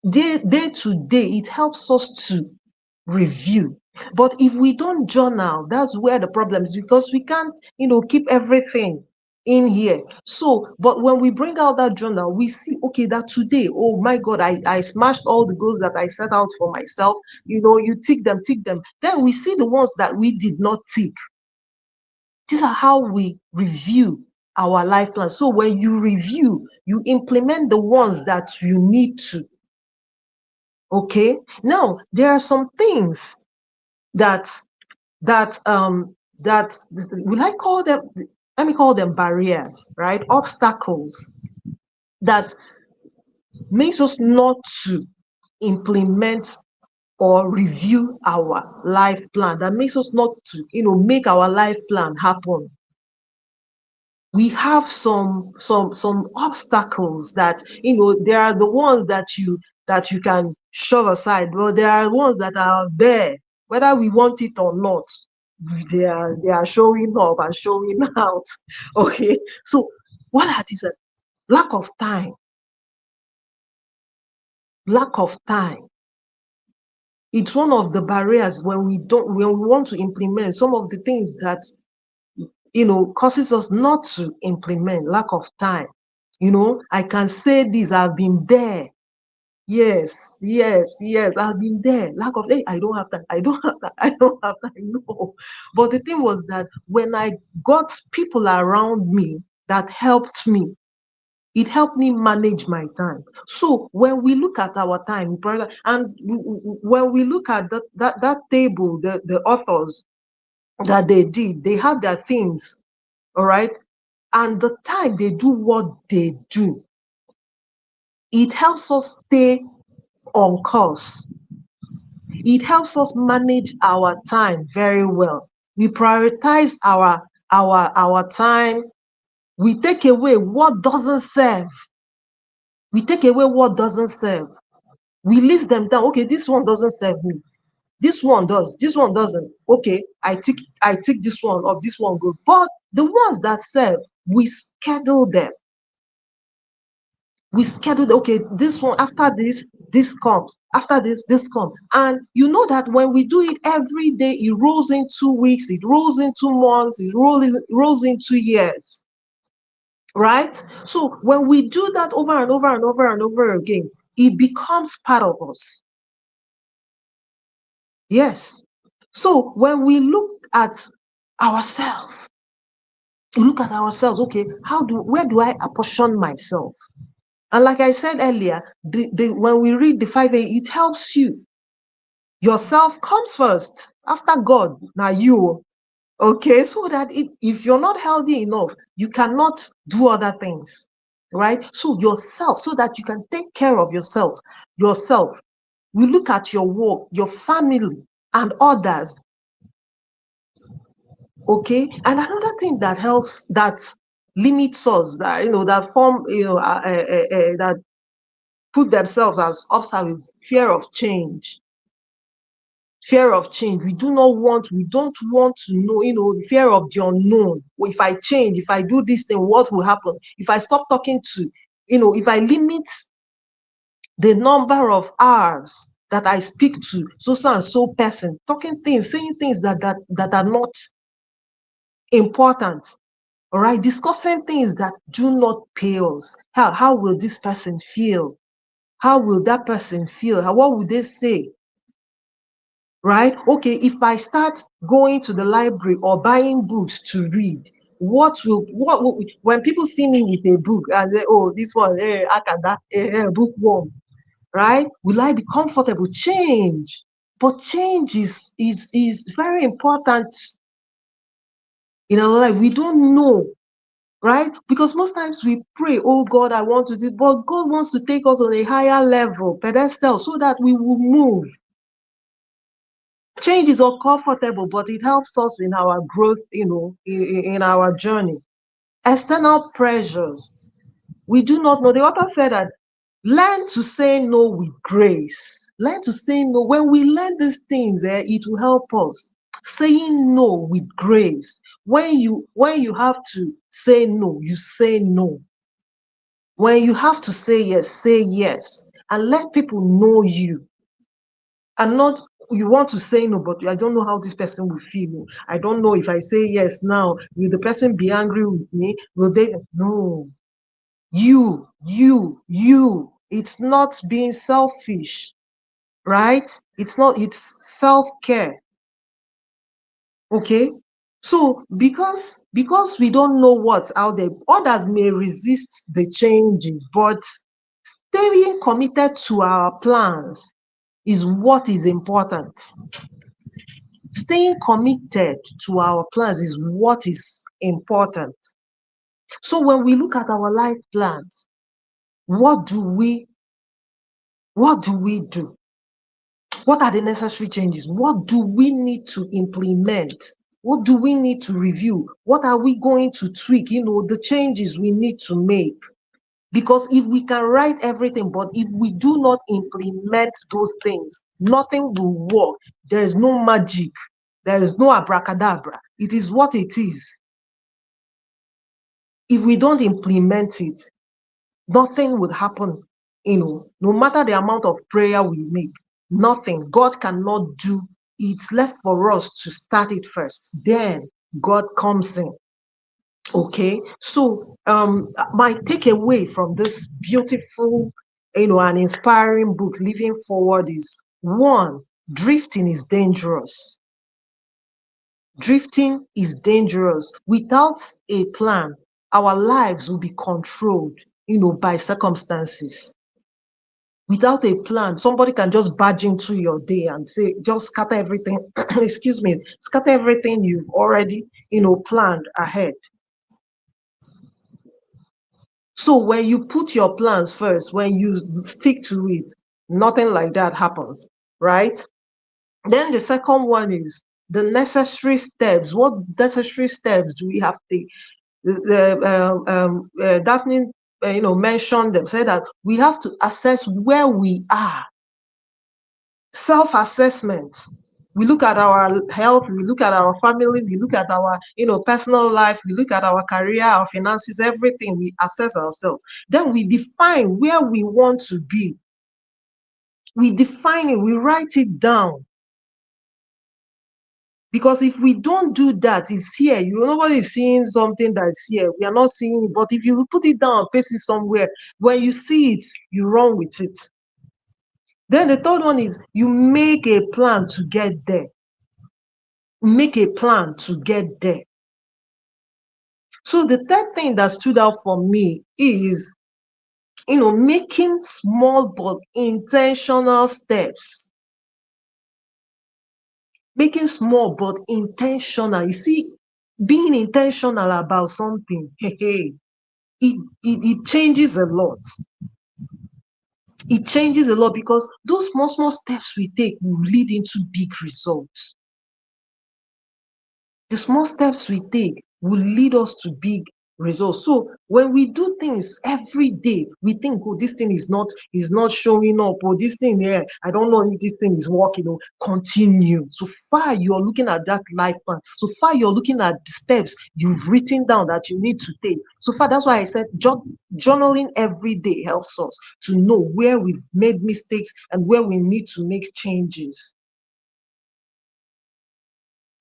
Day to day, it helps us to review. But if we don't journal, that's where the problem is, because we can't, keep everything in here. So, but when we bring out that journal, we see, okay, that today, oh my God, I smashed all the goals that I set out for myself. You tick them. Then we see the ones that we did not tick. These are how we review our life plan. So when you review, you implement the ones that you need to. Okay. Now there are some things that will I call them? Let me call them barriers, right? Obstacles that makes us not to implement or review our life plan. That makes us not to, make our life plan happen. we have some obstacles that, you know, there are the ones that you can shove aside, but there are ones that are there, whether we want it or not. They are showing up and showing out. Okay, so what are these? Lack of time. Lack of time. It's one of the barriers when we want to implement some of the things that, you know, causes us not to implement. Lack of time. You know, I can say this, I've been there. Yes, yes, yes, I've been there. Lack of, hey, I don't have time. I don't have time. I don't have time. No. But the thing was that when I got people around me that helped me, it helped me manage my time. So when we look at our time, and when we look at that table, the authors that they did, they have their things, all right? And the time they do what they do, it helps us stay on course. It helps us manage our time very well. We prioritize our time. We take away what doesn't serve. We take away what doesn't serve. We list them down. Okay, this one doesn't serve me. This one does. This one doesn't. Okay, I take this one off. This one goes. But the ones that serve, we schedule them. We scheduled, okay, this one, after this comes, after this comes. And you know that when we do it every day, it rolls into weeks, it rolls into months, it rolls into years, right? So when we do that over and over and over and over again, it becomes part of us. Yes. So when we look at ourselves, okay, where do I apportion myself? And like I said earlier, when we read the 5A, it helps you. Yourself comes first, after God, now you. Okay, so that if you're not healthy enough, you cannot do other things, right? So yourself, so that you can take care of yourself. We look at your work, your family, and others. Okay, and another thing that helps, that limits us, that that form, that put themselves as obstacles, fear of change. Fear of change. We don't want to know, the fear of the unknown. If I change, if I do this thing, what will happen? If I stop talking to, if I limit the number of hours that I speak to so and so person, saying things that are not important. All right, discussing things that do not pay us. How will this person feel? How will that person feel? What will they say? Right? Okay, if I start going to the library or buying books to read, when people see me with a book and say, oh, this one, akada, bookworm, right? Will I be comfortable? Change. But change is very important in our life. We don't know, right? Because most times we pray, oh God, I want to do, but God wants to take us on a higher level, pedestal, so that we will move. Change is uncomfortable, but it helps us in our growth, in our journey. External pressures. We do not know. The author said that learn to say no with grace. Learn to say no. When we learn these things, it will help us. Saying no with grace. When you have to say no, you say no. When you have to say yes, and let people know you. And not, you want to say no, but I don't know how this person will feel. I don't know if I say yes now, will the person be angry with me? Will they? No. You. It's not being selfish, right? It's self-care. Okay? So because we don't know what's out there, others may resist the changes, but staying committed to our plans is what is important. Staying committed to our plans is what is important. So when we look at our life plans, what do we do? What are the necessary changes? What do we need to implement? What do we need to review? What are we going to tweak? The changes we need to make. Because if we can write everything, but if we do not implement those things, nothing will work. There is no magic. There is no abracadabra. It is what it is. If we don't implement it, nothing would happen. No matter the amount of prayer we make, nothing. God cannot do. It's left for us to start it first. Then God comes in. Okay, so my takeaway from this beautiful, and inspiring book, Living Forward, is one: drifting is dangerous. Drifting is dangerous. Without a plan, our lives will be controlled, by circumstances. Without a plan, somebody can just barge into your day and say, just scatter everything, excuse me, scatter everything you've already, planned ahead. So when you put your plans first, when you stick to it, nothing like that happens, right? Then the second one is the necessary steps. What necessary steps do we have to take? Daphne, mentioned them, said that we have to assess where we are. Self-assessment. We look at our health, we look at our family, we look at our personal life, we look at our career, our finances, everything. We assess ourselves. Then we define where we want to be. We define it, we write it down. Because if we don't do that, it's here. Nobody is seeing something that's here. We are not seeing it. But if you put it down, paste it somewhere, when you see it, you run with it. Then the third one is you make a plan to get there. Make a plan to get there. So the third thing that stood out for me is, making small but intentional steps. Making small but intentional. You see, being intentional about something, it changes a lot. It changes a lot because those small steps we take will lead into big results. The small steps we take will lead us to big results. So when we do things every day, we think, oh, this thing is not showing up, or this thing here, I don't know if this thing is working. Continue. So far you're looking at that life plan. So far you're looking at the steps you've written down that you need to take. So far, that's why I said journaling every day helps us to know where we've made mistakes and where we need to make changes.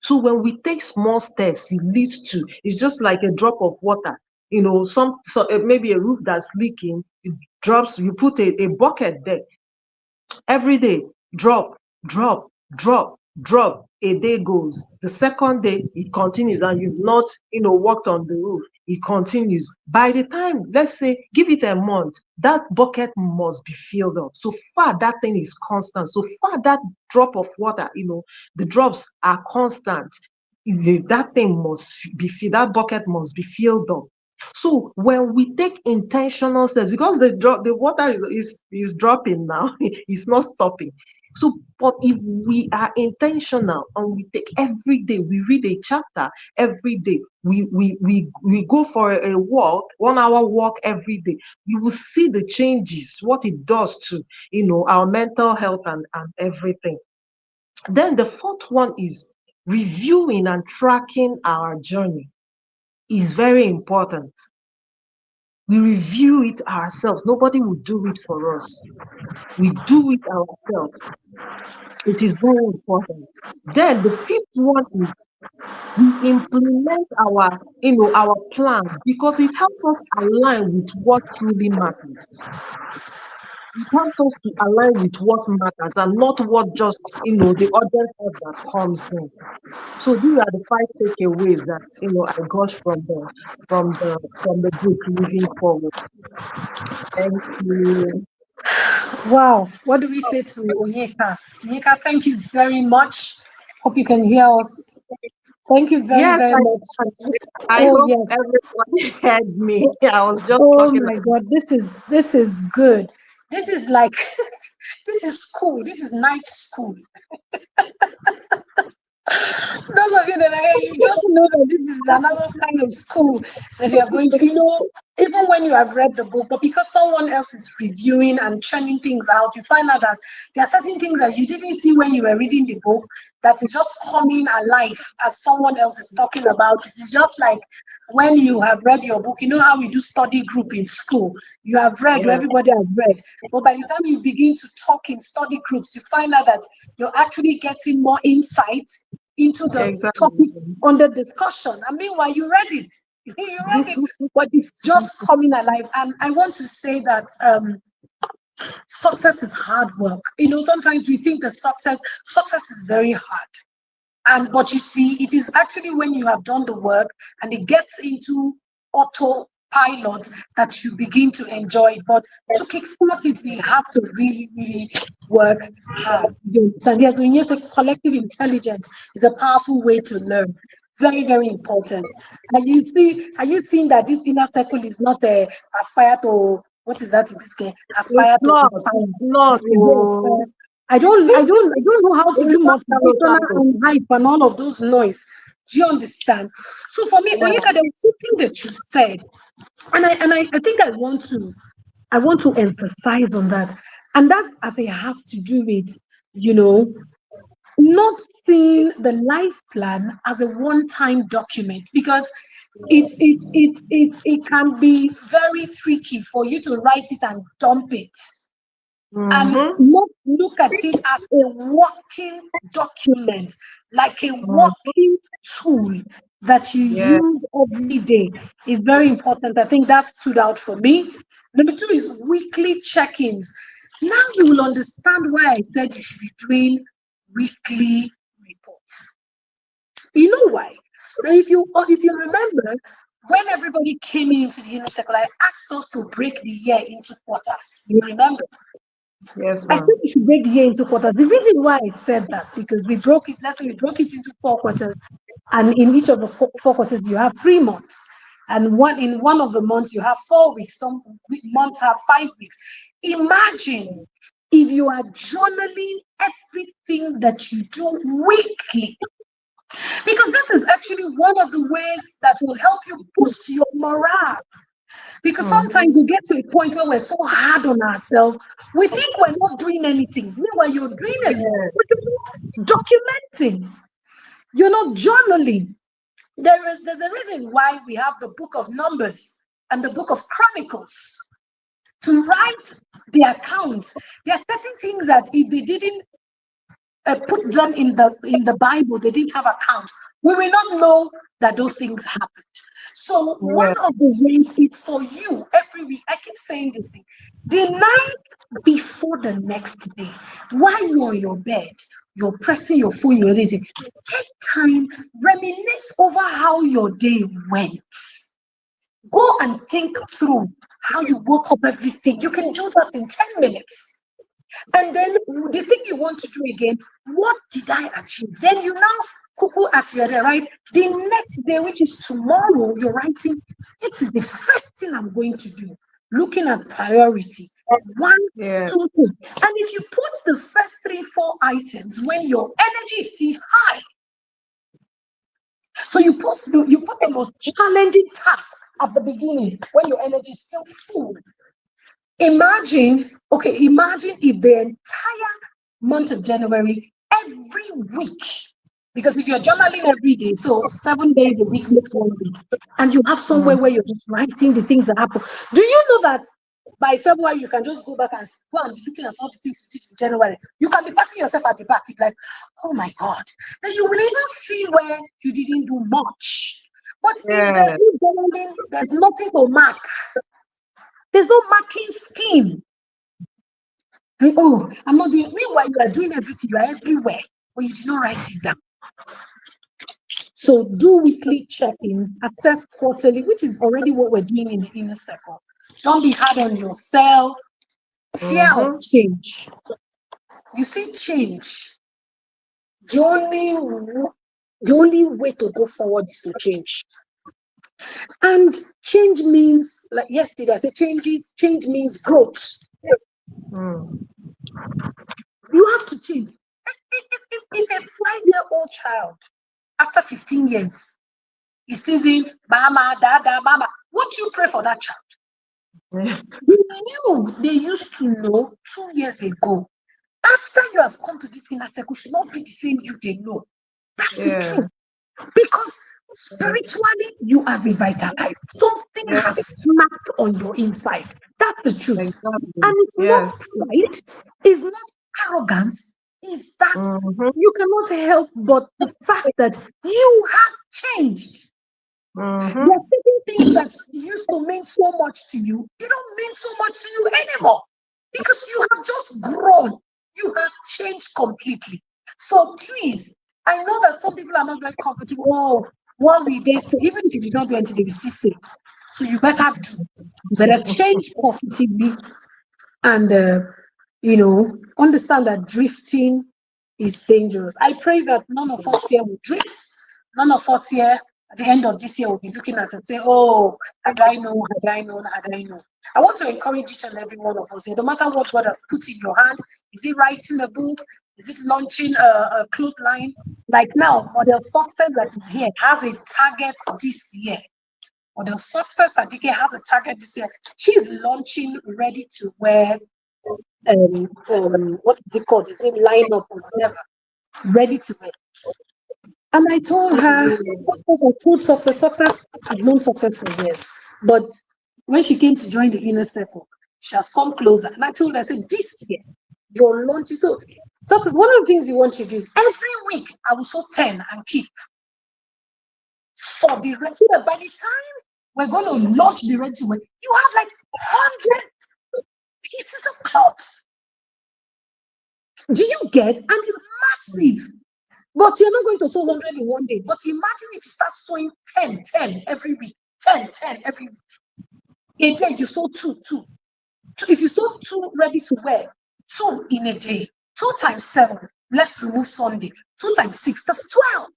So when we take small steps, it leads to, it's just like a drop of water. Maybe a roof that's leaking, it drops, you put a bucket there. Every day, drop, drop, drop, drop. A day goes. The second day, it continues, and you've not, worked on the roof. It continues. By the time, let's say, give it a month, that bucket must be filled up. So far, that thing is constant. So far, that drop of water, the drops are constant. That thing must be filled. That bucket must be filled up. So when we take intentional steps, because the water is dropping now, it's not stopping. So, but if we are intentional and we take every day, we read a chapter every day, we go for a walk, 1 hour walk every day, you will see the changes, what it does to our mental health and everything. Then the fourth one is reviewing and tracking our journey. Is very important. We review it ourselves. Nobody will do it for us. We do it ourselves. It is very important. Then the fifth one is we implement our plan, because it helps us align with what truly matters. It helps us to align with what matters and not what just the other stuff that comes in. So these are the 5 takeaways that I got from the book Moving Forward. Thank you. Wow. What do we say to Onyeka? Onyeka, thank you very much. Hope you can hear us. Thank you very, Yes, very much. I Oh, hope yes. everyone heard me. I was just Oh talking my about. God. This is good. This is like this is school. This is night school. Those of you that are here, you just know that this is another kind of school that you are going to, even when you have read the book, but because someone else is reviewing and churning things out, you find out that there are certain things that you didn't see when you were reading the book that is just coming alive as someone else is talking about it. It's just like when you have read your book, you know how we do study group in school. You have read, Yes, everybody has read. But by the time you begin to talk in study groups, you find out that you're actually getting more insight into the exactly. topic under discussion. And meanwhile, you read it. You read it, but it's just coming alive. And I want to say that success is hard work. Sometimes we think that success is very hard. But you see, it is actually when you have done the work and it gets into autopilot that you begin to enjoy it. But to kickstart it, we have to really, really work hard. You understand? Yes, when you say collective intelligence is a powerful way to learn. Very, very important. And are you seeing that this inner circle is not a aspire to, what is that in this game? It's Aspire to not. inspire. It's not. Yes, Oh, I don't know how to it's do not motivational shallow. and hype and all of those noise. Do you understand? So for me, Yeah. Onyeka, there was something that you said, and I think I want to emphasize on that, and that's as it has to do with you know not seeing the life plan as a one-time document, because it can be very tricky for you to write it and dump it and Mm-hmm. not look at it as a working document, like a Mm-hmm. working tool that you Yeah. use every day is very important. I think that stood out for me. Number two is weekly check-ins. Now you will understand why I said you should be doing weekly reports. You know why? Now, if you remember, when everybody came into the inner circle, I asked us to break the year into quarters. You remember? Yes, I said ma'am. we should break the year into quarters. The reason why I said that, because we broke it, let's say we broke it into 4 quarters, and in each of the 4 quarters, you have 3 months. And in one of the months, you have 4 weeks. Some months have 5 weeks. Imagine if you are journaling everything that you do weekly, because this is actually one of the ways that will help you boost your morale. Because Mm-hmm. sometimes you get to a point where we're so hard on ourselves, we think we're not doing anything. Meanwhile, you're doing a lot, Yeah. but you're not documenting, you're not journaling. There's a reason why we have the book of Numbers and the book of Chronicles to write the accounts. There are certain things that if they didn't put them in the Bible, they didn't have account. We will not know that those things happened. So one Yeah. of the ways is for you every week. I keep saying this thing. The night before the next day, while you're on your bed, you're pressing your phone, you're reading. Take time, reminisce over how your day went. Go and think through how you woke up everything. You can do that in 10 minutes. And then the thing you want to do again, what did I achieve? Then you now, cuckoo, as you're there, right? The next day, which is tomorrow, you're writing, this is the first thing I'm going to do. Looking at priority. One, Yeah. two, three. And if you put the first three, four items when your energy is still high, so you put the most challenging task at the beginning when your energy is still full. Imagine if the entire month of January, every week, because if you're journaling every day, so 7 days a week makes 1 week, and you have somewhere Mm. where you're just writing the things that happen. Do you know that by February you can just go back and go and be looking at all the things you did in January? You can be patting yourself at the back. You're like, oh my God. Then you will even see where you didn't do much. But if there's Yeah. no journaling, there's nothing to mark. There's no marking scheme. Like, oh, I'm not doing. Meanwhile, you are doing everything. You are everywhere, but you did not write it down. So do weekly check-ins, assess quarterly, which is already what we're doing in the inner circle. Don't be hard on yourself. Fear of Mm-hmm. change. You see, change. The only the only way to go forward is to change. And change means, like yesterday, I said change means growth. Mm. You have to change. If a 5-year 4-year-old child, after 15 years, is still saying, Mama, Dada, Mama. Won't you pray for that child? They used to know 2 years ago. After you have come to this inner circle, should not be the same you they know. That's the truth. Because spiritually, you are revitalized. Something has snapped on your inside. That's the truth. Exactly. And it's not pride, it's not arrogance, it's that you cannot help but the fact that you have changed. There are certain things that used to mean so much to you, they don't mean so much to you anymore because you have just grown. You have changed completely. So please, I know that some people are not very comfortable. Oh, what will they say? Even if you did not do anything, they will still say. So you better do. You better change positively and understand that drifting is dangerous. I pray that none of us here will drift. None of us here at the end of this year will be looking at it and say, oh, had I known, had I known, had I known. I want to encourage each and every one of us here, no matter what God has put in your hand. Is it writing a book? Is it launching a cloth line? Like now, Model Success that is here has a target this year. Model Success Adike has a target this year. She's launching ready to wear what is it called? Is it lineup or whatever? Ready to wear. And I told her, success, I've known success for years. But when she came to join the inner circle, she has come closer. And I told her, I said, this year, you're launching. So success, one of the things you want to do is every week I will sow 10 and keep for the rest. So that by the time we're going to launch the ready to wear, you have like 100 pieces of clothes. Do you get? And it's massive. But you're not going to sow 100 in one day. But imagine if you start sowing 10 every week. 10 every week. A day you sow 2. If you sow 2 ready to wear, 2 in a day. 2 times 7. Let's remove Sunday. 2 times 6. That's 12.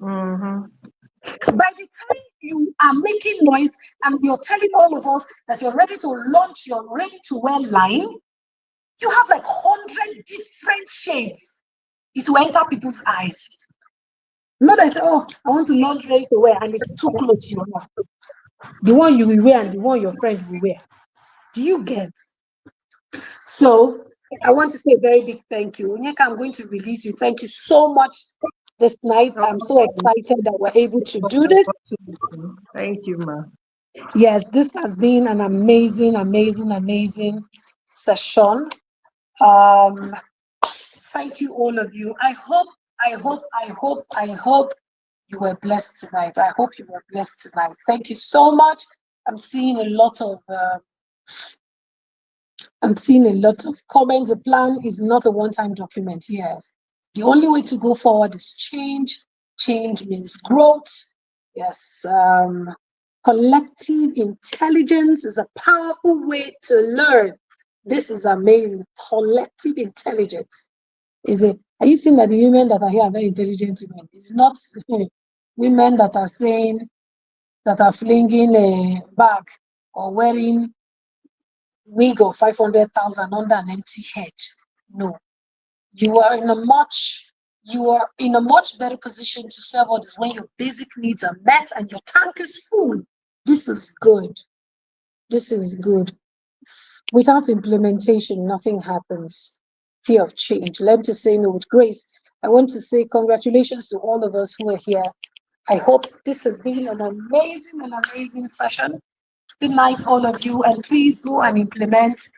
By the time you are making noise and you're telling all of us that you're ready to launch your ready to wear line, you have like 100 different shades. It will enter people's eyes. Not that I say, oh, I want to launch ready to wear, and it's 2 clothes you have. The one you will wear and the one your friend will wear. Do you get? So I want to say a very big thank you. Onyeka, I'm going to release you. Thank you so much this night. I'm so excited that we're able to do this. Thank you, ma. Yes, this has been an amazing session. Thank you, all of you. I hope you were blessed tonight. I hope you were blessed tonight. Thank you so much. I'm seeing a lot of comments. The plan is not a one-time document. Yes, the only way to go forward is change. Change means growth. Yes, collective intelligence is a powerful way to learn. This is amazing. Collective intelligence. Are you seeing that the women that are here are very intelligent women? It's not women that are saying, that are flinging a bag or wearing wig of 500,000 under an empty head. No, you are in a much better position to serve others when your basic needs are met and your tank is full. This is good. This is good. Without implementation, nothing happens. Fear of change. Learn to say no with grace. I want to say congratulations to all of us who are here. I hope this has been an amazing session. Good night, all of you, and please go and implement.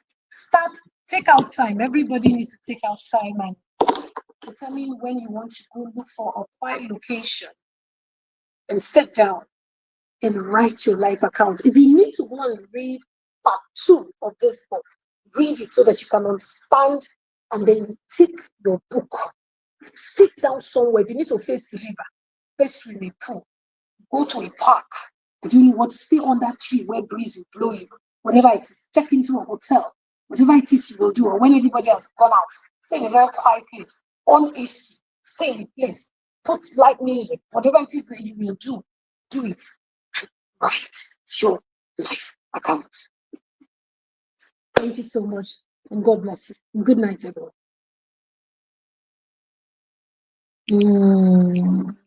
Take out time. Everybody needs to take out time and determine when you want to go look for a quiet location and sit down and write your life account. If you need to go and read part 2 of this book, read it so that you can understand, and then take your book. Sit down somewhere. If you need to face the river, face swimming pool, go to a park. If you want to stay on that tree where breeze will blow you, whatever it is, check into a hotel, whatever it is you will do, or when everybody has gone out, stay in a very quiet place, on AC, stay in the place, put light music, whatever it is that you will do it. Write your life account. Thank you so much, and God bless you. And good night, everyone. Mm.